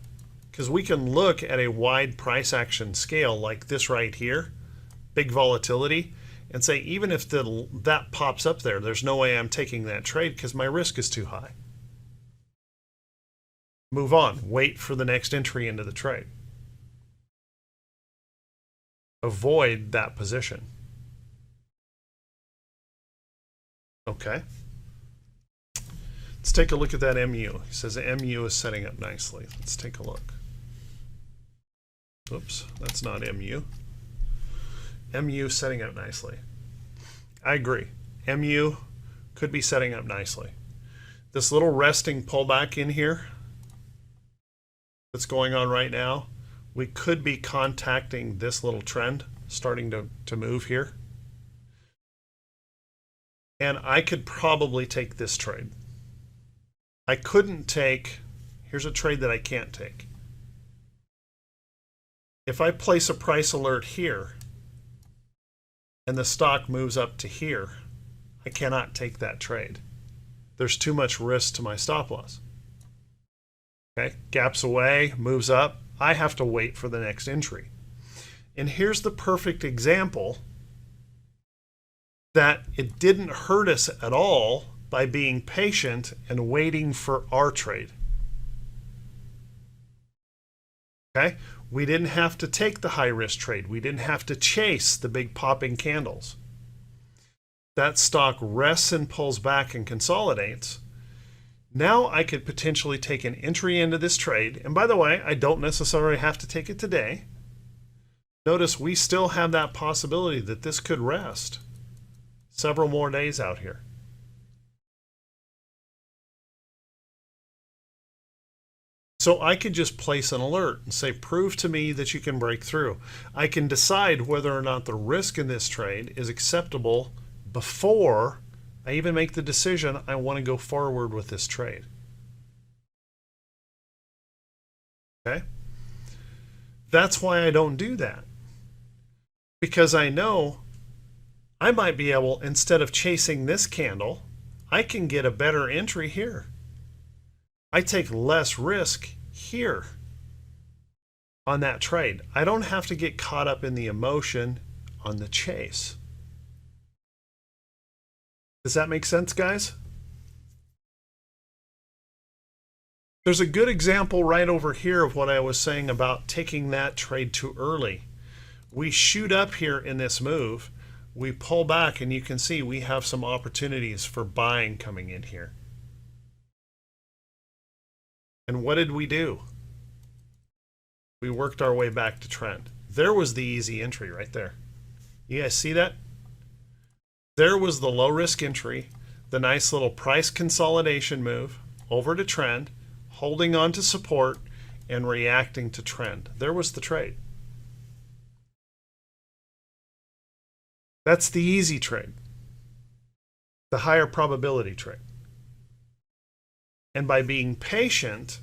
Because we can look at a wide price action scale like this right here, big volatility, and say, even if that pops up there, there's no way I'm taking that trade because my risk is too high. Move on. Wait for the next entry into the trade. Avoid that position. Okay. Let's take a look at that MU. He says the MU is setting up nicely. Let's take a look. Oops, that's not MU. MU setting up nicely. I agree. MU could be setting up nicely. This little resting pullback in here that's going on right now, we could be contacting this little trend starting to move here. And I could probably take this trade. I couldn't take, here's a trade that I can't take. If I place a price alert here and the stock moves up to here, I cannot take that trade. There's too much risk to my stop loss. Okay, gaps away, moves up. I have to wait for the next entry. And here's the perfect example that it didn't hurt us at all by being patient and waiting for our trade. Okay, we didn't have to take the high risk trade. We didn't have to chase the big popping candles. That stock rests and pulls back and consolidates. Now I could potentially take an entry into this trade. And by the way, I don't necessarily have to take it today. Notice we still have that possibility that this could rest several more days out here. So I could just place an alert and say, prove to me that you can break through. I can decide whether or not the risk in this trade is acceptable before I even make the decision I want to go forward with this trade. Okay? That's why I don't do that. Because I know I might be able, instead of chasing this candle, I can get a better entry here. I take less risk here on that trade. I don't have to get caught up in the emotion on the chase. Does that make sense, guys? There's a good example right over here of what I was saying about taking that trade too early. We shoot up here in this move, we pull back, and you can see we have some opportunities for buying coming in here. And what did we do? We worked our way back to trend. There was the easy entry right there. You guys see that? There was the low risk entry, the nice little price consolidation move over to trend, holding on to support and reacting to trend. There was the trade. That's the easy trade, the higher probability trade. And by being patient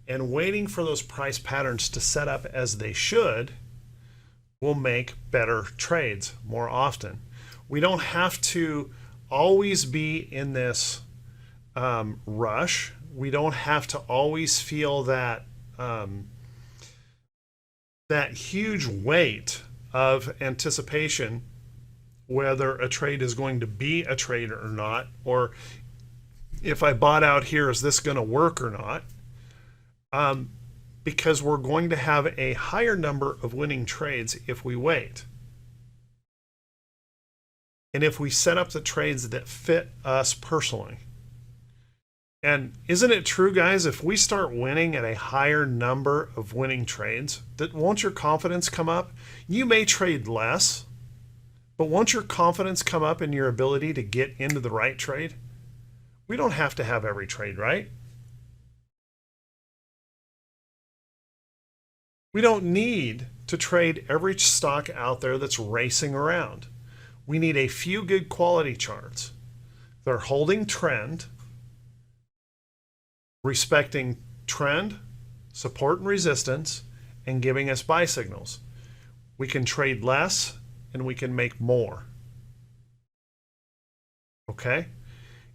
and waiting for those price patterns to set up as they should, we'll make better trades more often. We don't have to always be in this rush. We don't have to always feel that that huge weight of anticipation whether a trade is going to be a trade or not, or if I bought out here, is this going to work or not? Because we're going to have a higher number of winning trades if we wait. And if we set up the trades that fit us personally. And isn't it true, guys, if we start winning at a higher number of winning trades, that won't your confidence come up? You may trade less, but won't your confidence come up in your ability to get into the right trade? We don't have to have every trade, right? We don't need to trade every stock out there that's racing around. We need a few good quality charts. They're holding trend, respecting trend, support and resistance, and giving us buy signals. We can trade less and we can make more. Okay?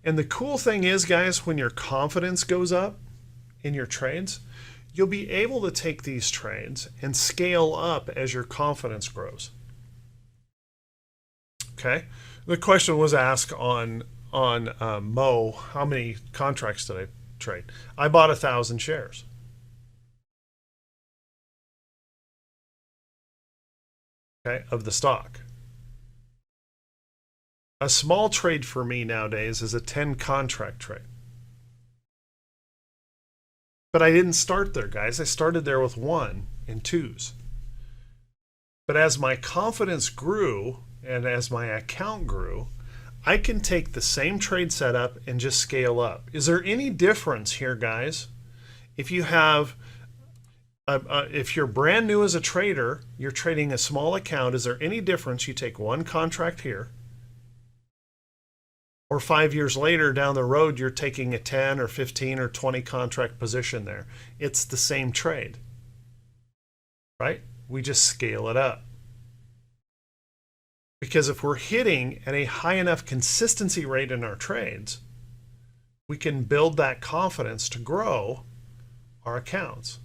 And the cool thing is, guys, when your confidence goes up in your trades, you'll be able to take these trades and scale up as your confidence grows. Okay? The question was asked on Mo, how many contracts did I trade? I bought 1,000 shares. Okay, of the stock. A small trade for me nowadays is a 10 contract trade. But I didn't start there, guys. I started there with 1 and 2s. But as my confidence grew and as my account grew, I can take the same trade setup and just scale up. Is there any difference here, guys? If you have, if you're brand new as a trader, you're trading a small account, is there any difference you take 1 contract here, or 5 years later down the road, you're taking a 10 or 15 or 20 contract position there? It's the same trade, right? We just scale it up. Because if we're hitting at a high enough consistency rate in our trades, we can build that confidence to grow our accounts.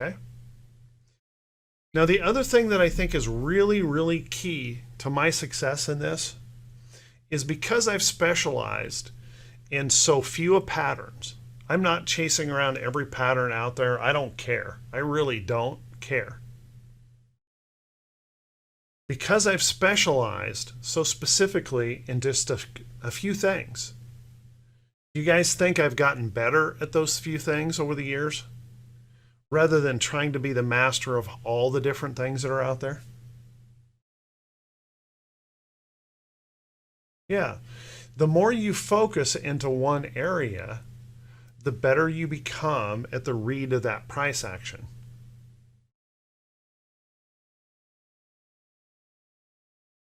Okay? Now, the other thing that I think is really, really key to my success in this is because I've specialized in so few patterns. I'm not chasing around every pattern out there. I don't care. I really don't care. Because I've specialized so specifically in just a few things, you guys think I've gotten better at those few things over the years rather than trying to be the master of all the different things that are out there? Yeah. The more you focus into one area, the better you become at the read of that price action.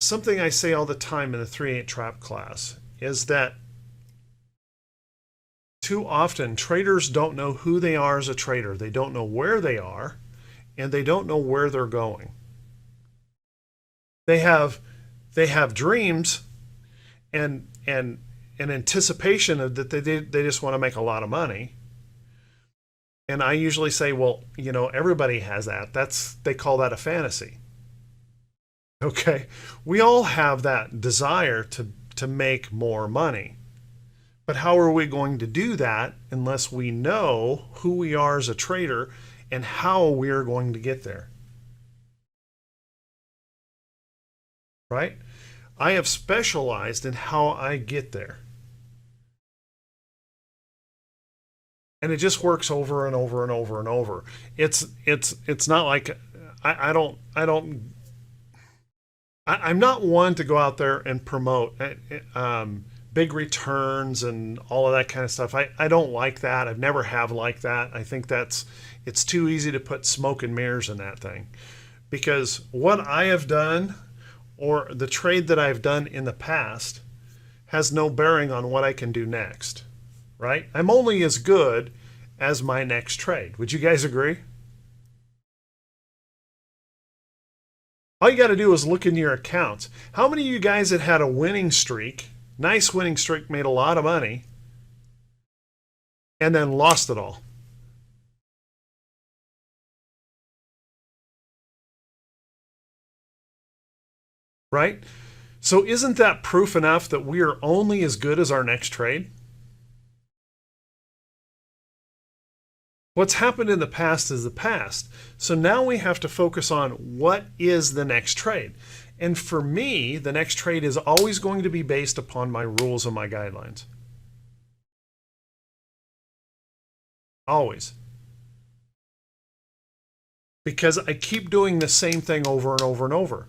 Something I say all the time in the 3-8 trap class is that too often traders don't know who they are as a trader. They don't know where they are, and they don't know where they're going. They have dreams and an anticipation of that they just want to make a lot of money. And I usually say, well, you know, everybody has that. They call that a fantasy. Okay, we all have that desire to make more money. But how are we going to do that unless we know who we are as a trader and how we are going to get there? Right? I have specialized in how I get there. And it just works over and over and over and over. It's not like I'm not one to go out there and promote big returns and all of that kind of stuff. I don't like that. I've never have liked that. I think it's too easy to put smoke and mirrors in that thing. Because what I have done or the trade that I've done in the past has no bearing on what I can do next, right? I'm only as good as my next trade. Would you guys agree? All you got to do is look in your accounts. How many of you guys that had a winning streak, nice winning streak, made a lot of money, and then lost it all? Right? So isn't that proof enough that we are only as good as our next trade? What's happened in the past is the past. So now we have to focus on what is the next trade. And for me, the next trade is always going to be based upon my rules and my guidelines. Always. Because I keep doing the same thing over and over and over.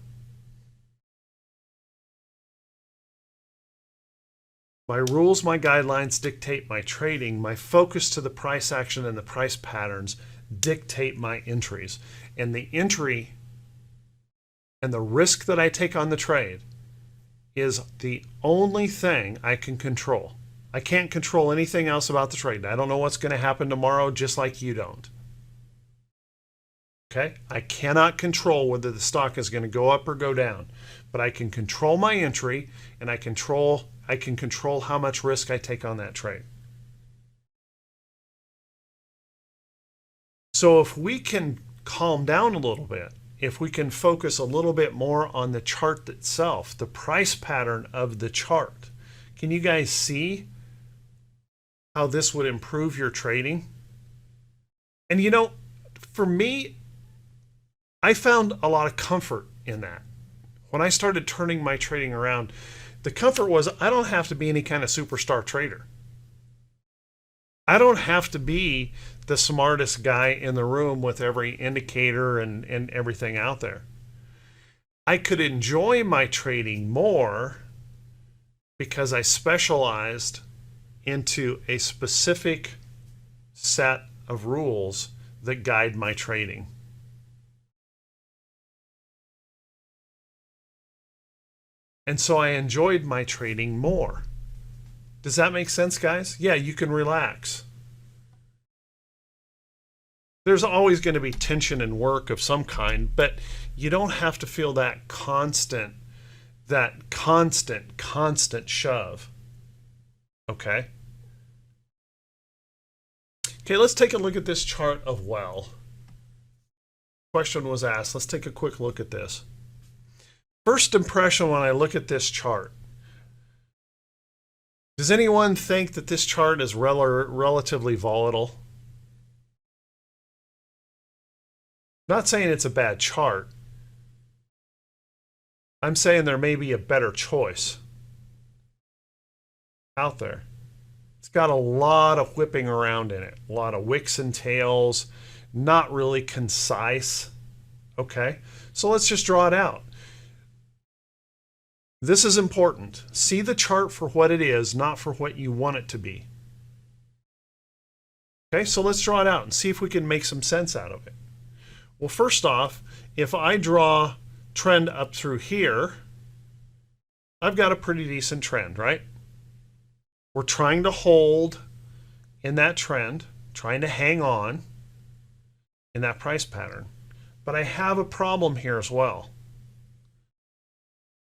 My rules, my guidelines dictate my trading. My focus to the price action and the price patterns dictate my entries. And the entry and the risk that I take on the trade is the only thing I can control. I can't control anything else about the trade. I don't know what's going to happen tomorrow, just like you don't. Okay? I cannot control whether the stock is going to go up or go down, but I can control my entry, and I can control how much risk I take on that trade. So if we can calm down a little bit, if we can focus a little bit more on the chart itself, the price pattern of the chart, can you guys see how this would improve your trading? And you know, for me, I found a lot of comfort in that. When I started turning my trading around, the comfort was I don't have to be any kind of superstar trader. I don't have to be the smartest guy in the room with every indicator and everything out there. I could enjoy my trading more because I specialized into a specific set of rules that guide my trading. And so I enjoyed my trading more. Does that make sense, guys? Yeah, you can relax. There's always going to be tension and work of some kind, but you don't have to feel that constant shove. Okay? Okay, let's take a look at this chart of well. Question was asked. Let's take a quick look at this. First impression when I look at this chart. Does anyone think that this chart is relatively volatile? Not saying it's a bad chart. I'm saying there may be a better choice out there. It's got a lot of whipping around in it, a lot of wicks and tails, not really concise. Okay, so let's just draw it out. This is important. See the chart for what it is, not for what you want it to be. Okay, so let's draw it out and see if we can make some sense out of it. Well, first off, if I draw trend up through here, I've got a pretty decent trend, right? We're trying to hold in that trend, trying to hang on in that price pattern. But I have a problem here as well.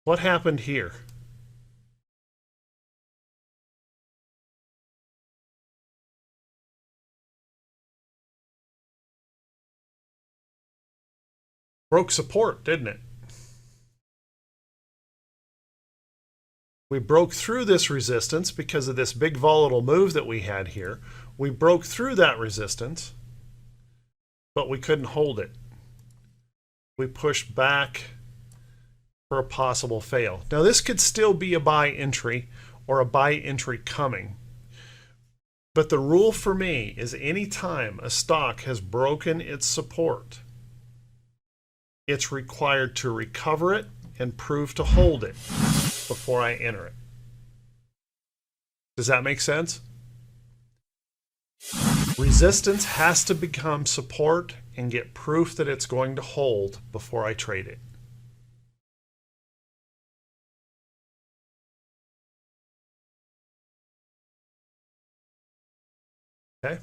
What happened here? Broke support, didn't it? We broke through this resistance because of this big volatile move that we had here. We broke through that resistance, but we couldn't hold it. We pushed back for a possible fail. Now this could still be a buy entry or a buy entry coming. But the rule for me is anytime a stock has broken its support, it's required to recover it and prove to hold it before I enter it. Does that make sense? Resistance has to become support and get proof that it's going to hold before I trade it. Okay.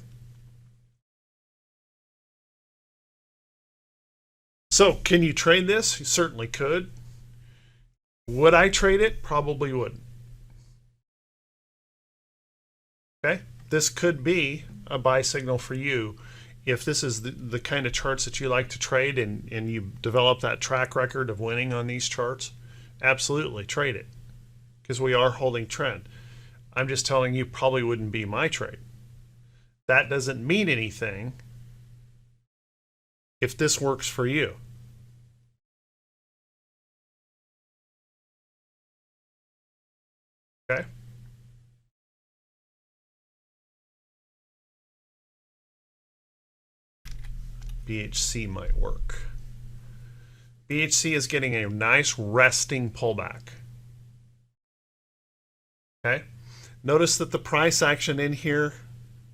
So can you trade this? You certainly could. Would I trade it? Probably wouldn't. Okay. This could be a buy signal for you. If this is the kind of charts that you like to trade and you develop that track record of winning on these charts, absolutely trade it because we are holding trend. I'm just telling you probably wouldn't be my trade. That doesn't mean anything if this works for you. Okay. BHC might work. BHC is getting a nice resting pullback. Okay, notice that the price action in here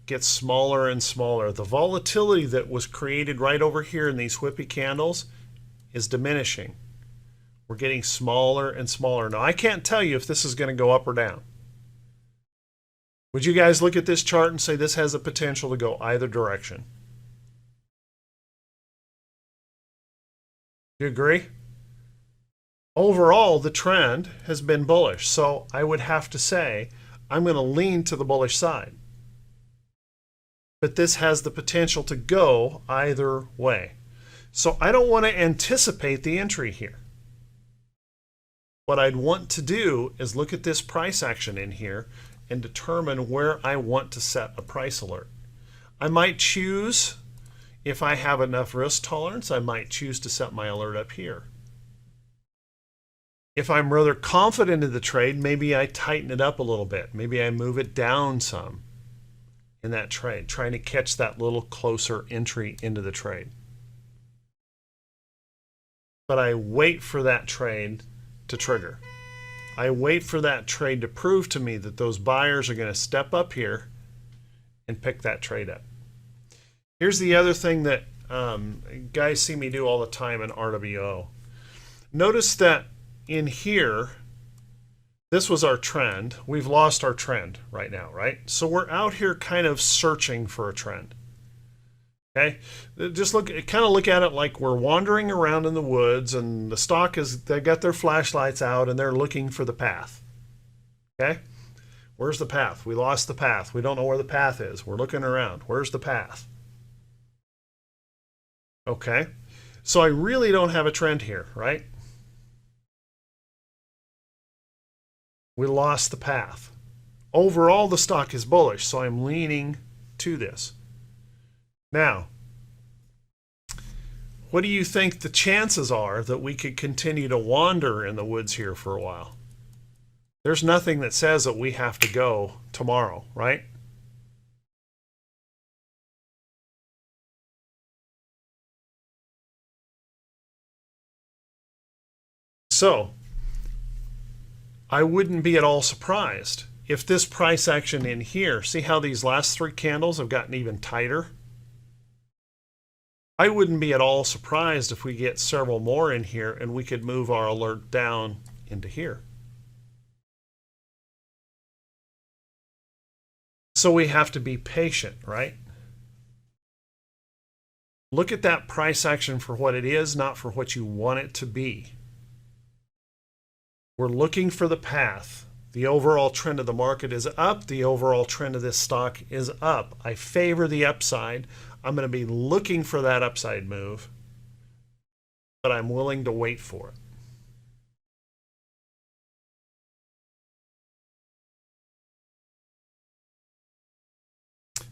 gets smaller and smaller. The volatility that was created right over here in these whippy candles is diminishing. We're getting smaller and smaller. Now, I can't tell you if this is going to go up or down. Would you guys look at this chart and say this has the potential to go either direction? You agree? Overall, the trend has been bullish, so I would have to say I'm going to lean to the bullish side. But this has the potential to go either way. So I don't want to anticipate the entry here. What I'd want to do is look at this price action in here and determine where I want to set a price alert. I might choose, if I have enough risk tolerance, I might choose to set my alert up here. If I'm rather confident in the trade, maybe I tighten it up a little bit. Maybe I move it down some in that trade, trying to catch that little closer entry into the trade. But I wait for that trade to trigger. I wait for that trade to prove to me that those buyers are going to step up here and pick that trade up. Here's the other thing that guys see me do all the time in RWO. Notice that in here, this was our trend. We've lost our trend right now, right? So we're out here kind of searching for a trend. Okay, just kind of look at it like we're wandering around in the woods, and the stock they got their flashlights out and they're looking for the path. Okay, where's the path? We lost the path. We don't know where the path is. We're looking around. Where's the path? Okay, so I really don't have a trend here, right? We lost the path. Overall, the stock is bullish, so I'm leaning to this. Now, what do you think the chances are that we could continue to wander in the woods here for a while? There's nothing that says that we have to go tomorrow, right? So, I wouldn't be at all surprised if this price action in here, see how these last three candles have gotten even tighter? I wouldn't be at all surprised if we get several more in here and we could move our alert down into here. So we have to be patient, right? Look at that price action for what it is, not for what you want it to be. We're looking for the path. The overall trend of the market is up. The overall trend of this stock is up. I favor the upside. I'm going to be looking for that upside move, but I'm willing to wait for it.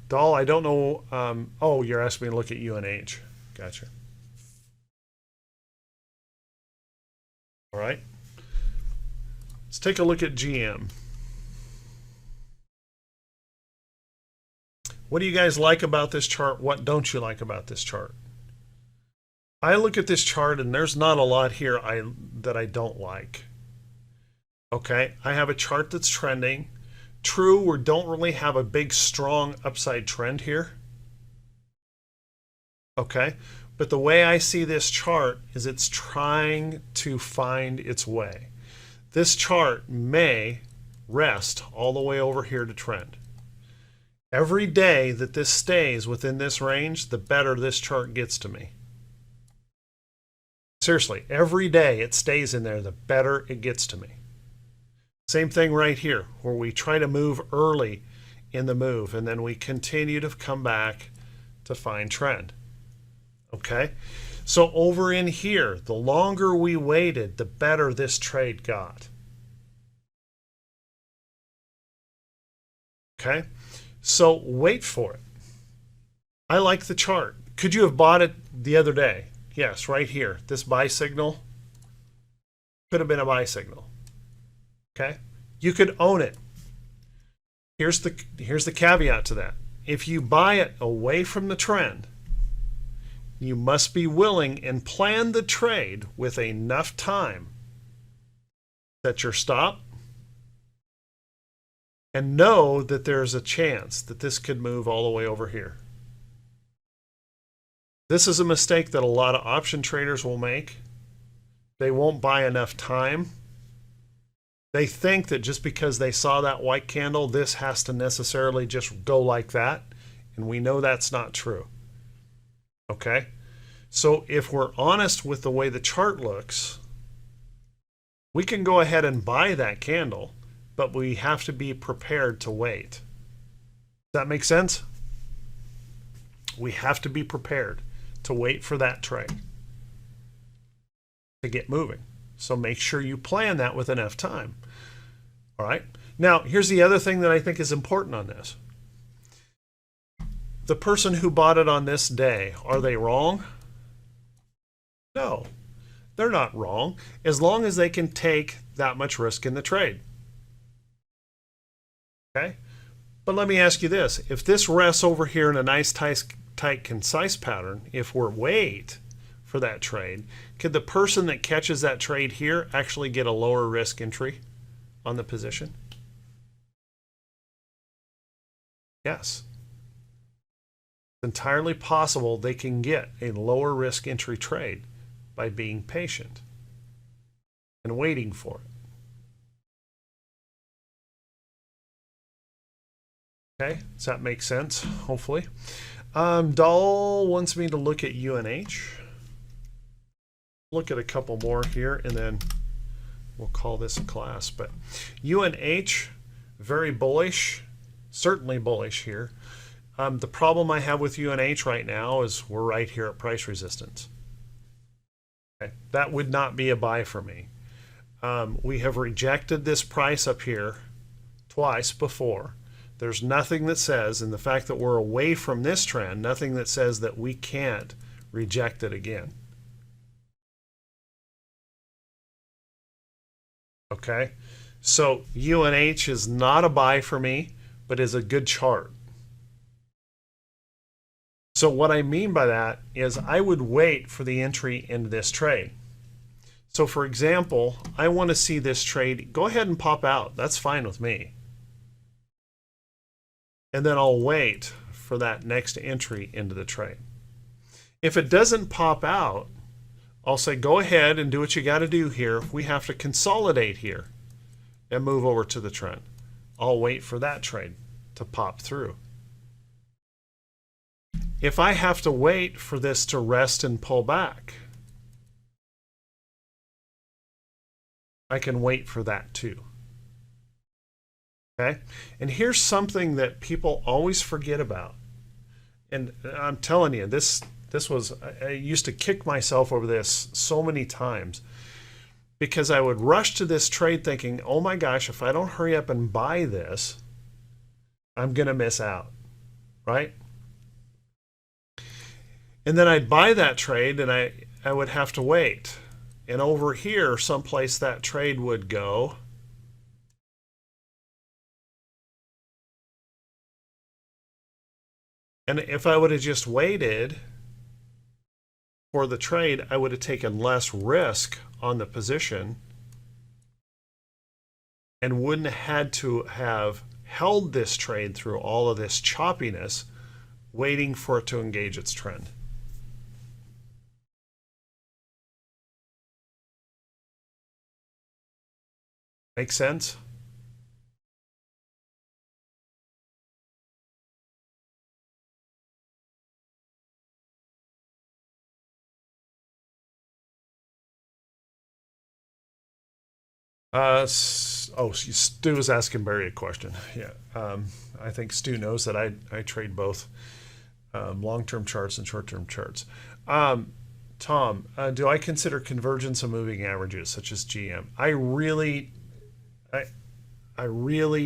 Doll, I don't know. Oh, you're asking me to look at UNH. Gotcha. All right. Let's take a look at GM. What do you guys like about this chart? What don't you like about this chart? I look at this chart and there's not a lot here that I don't like. Okay, I have a chart that's trending. True, we don't really have a big, strong upside trend here. Okay, but the way I see this chart is it's trying to find its way. This chart may rest all the way over here to trend. Every day that this stays within this range, the better this chart gets to me. Seriously, every day it stays in there, the better it gets to me. Same thing right here, where we try to move early in the move, and then we continue to come back to find trend. Okay? So over in here, the longer we waited, the better this trade got. Okay? So wait for it. I like the chart. Could you have bought it the other day? Yes, right here. This buy signal could have been a buy signal. Okay? You could own it. Here's the caveat to that. If you buy it away from the trend, You must be willing and plan the trade with enough time. Set your stop and know that there's a chance that this could move all the way over here. This is a mistake that a lot of option traders will make. They won't buy enough time. They think that just because they saw that white candle, this has to necessarily just go like that. And we know that's not true. Okay? So if we're honest with the way the chart looks, we can go ahead and buy that candle, but we have to be prepared to wait. Does that make sense? We have to be prepared to wait for that trade to get moving. So make sure you plan that with enough time. All right. Now, here's the other thing that I think is important on this. The person who bought it on this day, are they wrong? No, they're not wrong, as long as they can take that much risk in the trade. Okay? But let me ask you this. If this rests over here in a nice, tight, concise pattern, if we're wait for that trade, could the person that catches that trade here actually get a lower risk entry on the position? Yes. It's entirely possible they can get a lower risk entry trade by being patient and waiting for it. Okay, does that make sense? Hopefully. Dahl wants me to look at UNH. Look at a couple more here, and then we'll call this a class. But UNH, very bullish, certainly bullish here. The problem I have with UNH right now is we're right here at price resistance. Okay, that would not be a buy for me. We have rejected this price up here twice before. There's nothing that says, and the fact that we're away from this trend, nothing that says that we can't reject it again. Okay, so UNH is not a buy for me, but is a good chart. So what I mean by that is I would wait for the entry into this trade. So for example, I want to see this trade, go ahead and pop out. That's fine with me. And then I'll wait for that next entry into the trade. If it doesn't pop out, I'll say go ahead and do what you got to do here. We have to consolidate here and move over to the trend. I'll wait for that trade to pop through. If I have to wait for this to rest and pull back, I can wait for that too. Okay? And here's something that people always forget about. And I'm telling you, I used to kick myself over this so many times because I would rush to this trade thinking, oh my gosh, if I don't hurry up and buy this, I'm going to miss out, right? And then I'd buy that trade and I would have to wait. And over here, someplace that trade would go. And if I would have just waited for the trade, I would have taken less risk on the position and wouldn't have had to have held this trade through all of this choppiness, waiting for it to engage its trend. Make sense? Stu is asking Barry a question. Yeah, I think Stu knows that I trade both long-term charts and short-term charts. Tom, do I consider convergence of moving averages such as GM? I really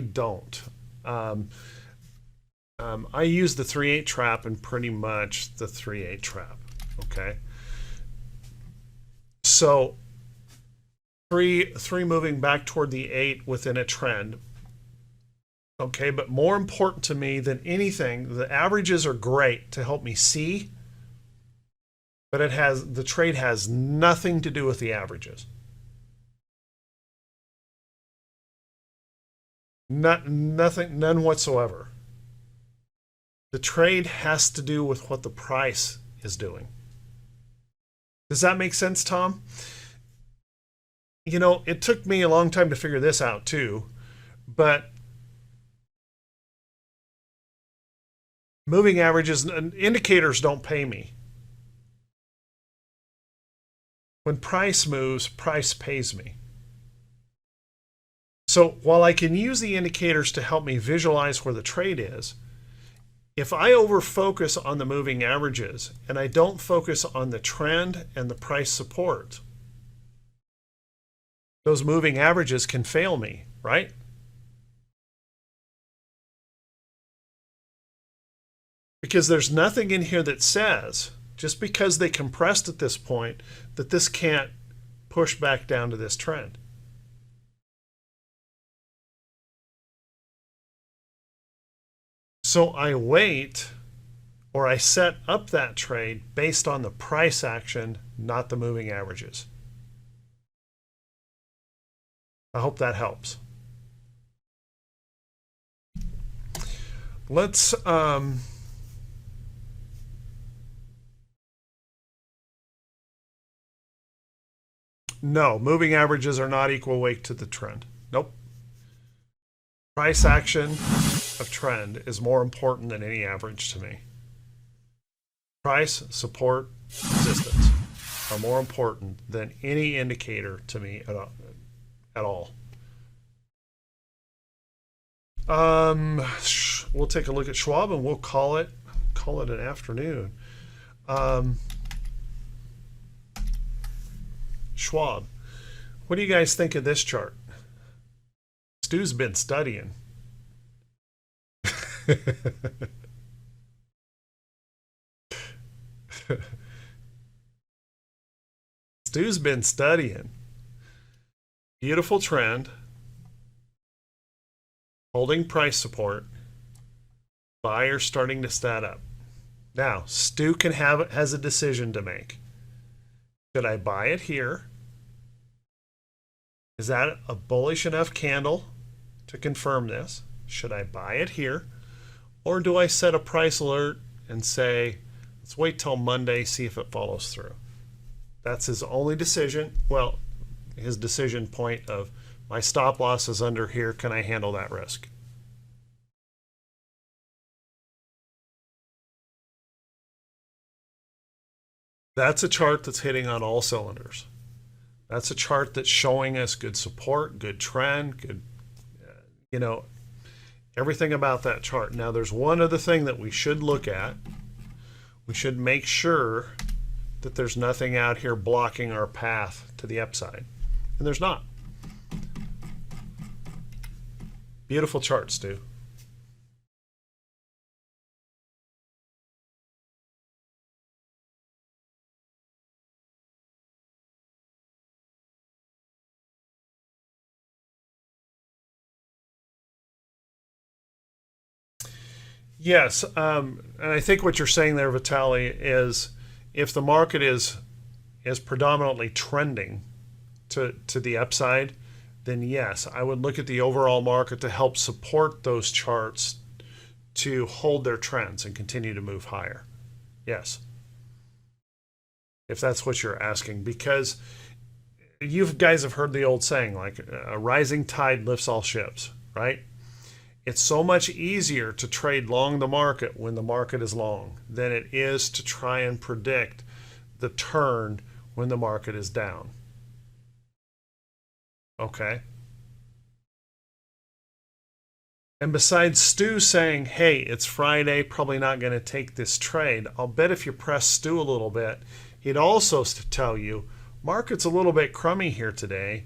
don't. I use the 3-8 trap and pretty much the 3-8 trap. Okay, so three moving back toward the 8 within a trend. Okay, but more important to me than anything, the averages are great to help me see but the trade has nothing to do with the averages. Nothing, none whatsoever. The trade has to do with what the price is doing. Does that make sense, Tom? You know, it took me a long time to figure this out too, but moving averages and indicators don't pay me. When price moves, price pays me. So while I can use the indicators to help me visualize where the trade is, if I over focus on the moving averages and I don't focus on the trend and the price support, those moving averages can fail me, right? Because there's nothing in here that says, just because they compressed at this point, that this can't push back down to this trend. So I wait, or I set up that trade based on the price action, not the moving averages. I hope that helps. Let's no, moving averages are not equal weight to the trend. Nope. Price action of trend is more important than any average to me. Price, support, resistance are more important than any indicator to me at all. We'll take a look at Schwab and we'll call it an afternoon. Schwab, what do you guys think of this chart? Stu's been studying. Stu's been studying. Beautiful trend. Holding price support. Buyers starting to stat up. Now, Stu has a decision to make. Should I buy it here? Is that a bullish enough candle to confirm this? Should I buy it here? Or do I set a price alert and say, let's wait till Monday, see if it follows through? That's his only decision. Well, his decision point of my stop loss is under here. Can I handle that risk? That's a chart that's hitting on all cylinders. That's a chart that's showing us good support, good trend, good, you know, everything about that chart. Now, there's one other thing that we should look at. We should make sure that there's nothing out here blocking our path to the upside. And there's not. Beautiful chart, Stu. Yes, and I think what you're saying there, Vitaly, is if the market is predominantly trending to the upside, then yes, I would look at the overall market to help support those charts to hold their trends and continue to move higher. Yes, if that's what you're asking, because you guys have heard the old saying, like a rising tide lifts all ships, right? It's so much easier to trade long the market when the market is long than it is to try and predict the turn when the market is down. Okay? And besides Stu saying, hey, it's Friday, probably not going to take this trade, I'll bet if you press Stu a little bit, he'd also tell you, market's a little bit crummy here today,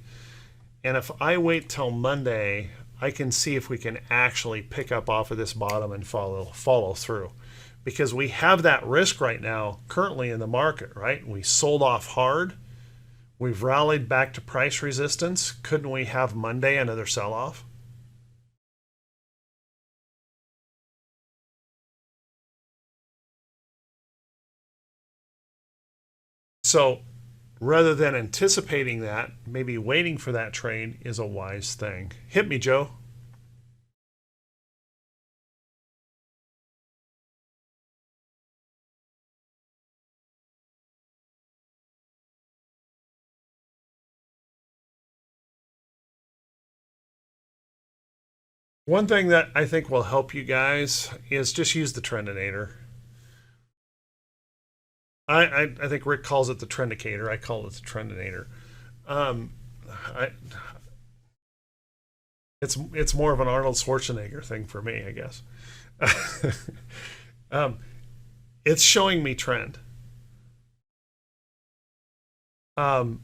and if I wait till Monday, I can see if we can actually pick up off of this bottom and follow through. Because we have that risk right now currently in the market, right? We sold off hard. We've rallied back to price resistance. Couldn't we have Monday another sell-off? So rather than anticipating that, maybe waiting for that trade is a wise thing. Hit me, Joe. One thing that I think will help you guys is just use the Trendinator. I think Rick calls it the Trendicator. I call it the Trendinator. Um, I, it's more of an Arnold Schwarzenegger thing for me, I guess. um, it's showing me trend. Um,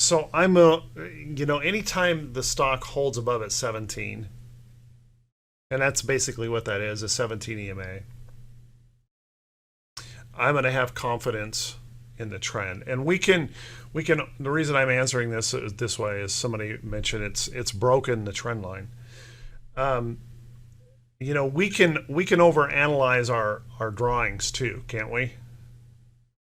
so I'm a, anytime the stock holds above at 17, and that's basically what that is, a 17 EMA. I'm going to have confidence in the trend, and we can. The reason I'm answering this way is somebody mentioned it's broken the trend line. We can overanalyze our drawings too, can't we?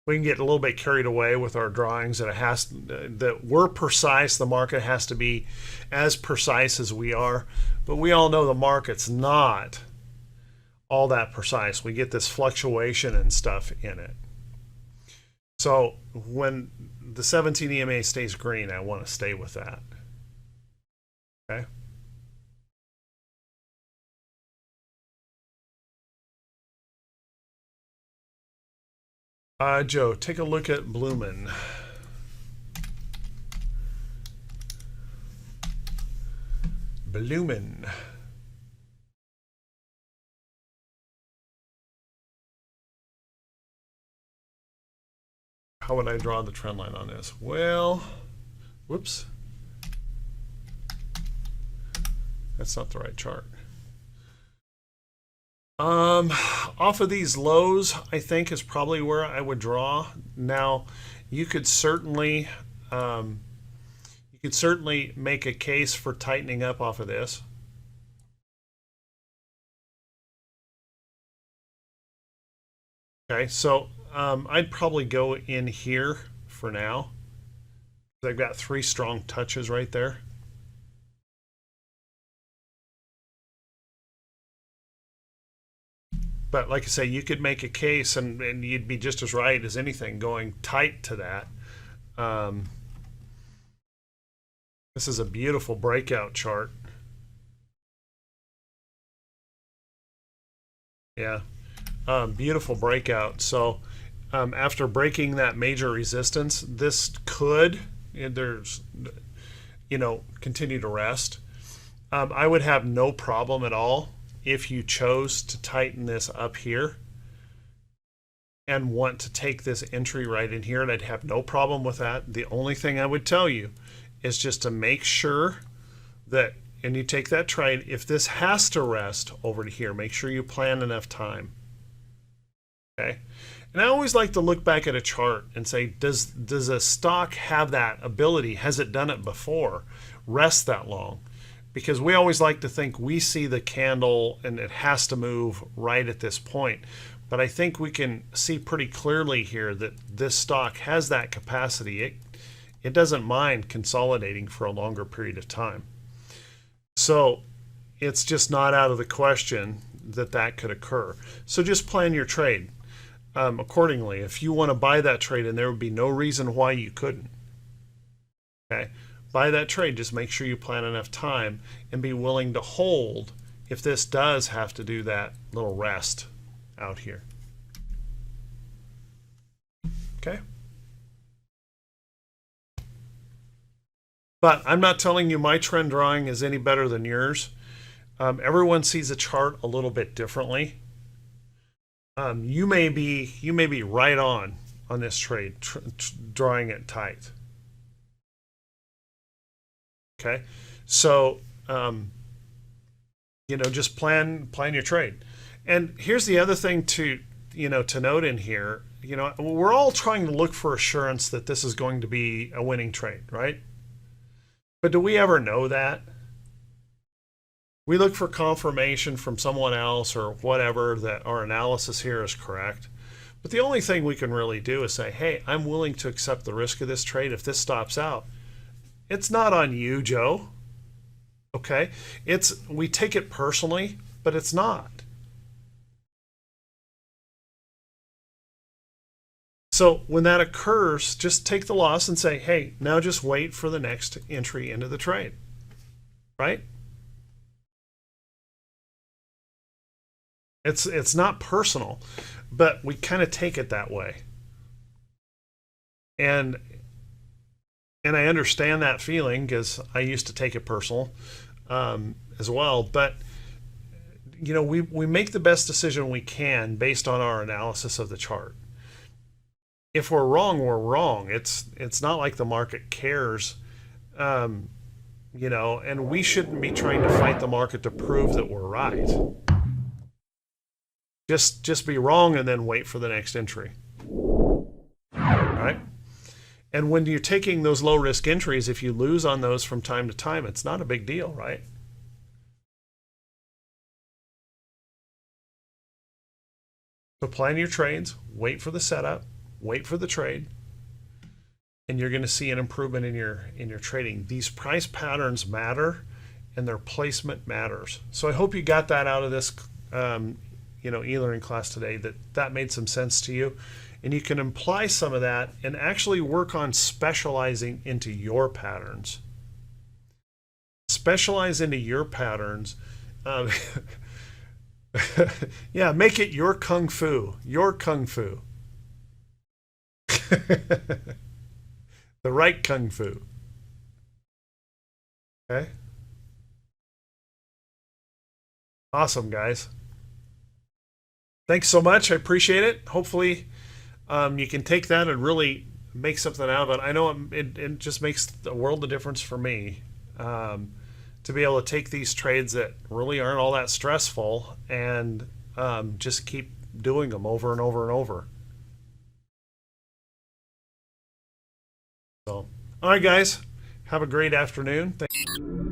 We can get a little bit carried away with our drawings that we're precise. The market has to be as precise as we are, but we all know the market's not all that precise. We get this fluctuation and stuff in it. So when the 17 EMA stays green, I want to stay with that. Okay. Joe, take a look at Bloomin'. Bloomin'. How would I draw the trend line on this? Well, whoops. That's not the right chart. Off of these lows, I think is probably where I would draw. Now, you could certainly make a case for tightening up off of this. Okay, so I'd probably go in here for now. I've got 3 strong touches right there. But like I say, you could make a case, and you'd be just as right as anything going tight to that. This is a beautiful breakout chart. Yeah, beautiful breakout. So after breaking that major resistance, this could, continue to rest. I would have no problem at all if you chose to tighten this up here and want to take this entry right in here, and I'd have no problem with that. The only thing I would tell you is just to make sure that, and you take that trade, if this has to rest over to here, make sure you plan enough time. Okay? And I always like to look back at a chart and say, does a stock have that ability? Has it done it before? Rest that long? Because we always like to think we see the candle and it has to move right at this point. But I think we can see pretty clearly here that this stock has that capacity. It doesn't mind consolidating for a longer period of time. So it's just not out of the question that that could occur. So just plan your trade accordingly. If you want to buy that trade, and there would be no reason why you couldn't. Okay, buy that trade. Just make sure you plan enough time and be willing to hold if this does have to do that little rest out here. Okay. But I'm not telling you my trend drawing is any better than yours. Everyone sees a chart a little bit differently. You may be right on this trade, drawing it tight. Okay, so just plan your trade. And here's the other thing to note in here. We're all trying to look for assurance that this is going to be a winning trade, right? But do we ever know that? We look for confirmation from someone else or whatever that our analysis here is correct. But the only thing we can really do is say, hey, I'm willing to accept the risk of this trade if this stops out. It's not on you, Joe. Okay? We take it personally, but it's not. So when that occurs, just take the loss and say, hey, now just wait for the next entry into the trade. Right? It's not personal, but we kind of take it that way. And I understand that feeling because I used to take it personal as well. But you know, we make the best decision we can based on our analysis of the chart. If we're wrong, we're wrong. It's not like the market cares, you know, and we shouldn't be trying to fight the market to prove that we're right. Just be wrong and then wait for the next entry. All right? And when you're taking those low risk entries, if you lose on those from time to time, it's not a big deal, right? So plan your trades, wait for the setup, wait for the trade, and you're going to see an improvement in your trading. These price patterns matter, and their placement matters. So I hope you got that out of this you know, e-learning class today, that made some sense to you, and you can apply some of that and actually work on specializing into your patterns. Specialize into your patterns. Yeah, make it your kung fu. Your kung fu. The right kung fu. Okay. Awesome, guys. Thanks so much. I appreciate it. Hopefully you can take that and really make something out of it. I know it just makes a world of difference for me to be able to take these trades that really aren't all that stressful and just keep doing them over and over and over. So, all right, guys, have a great afternoon. Thank you.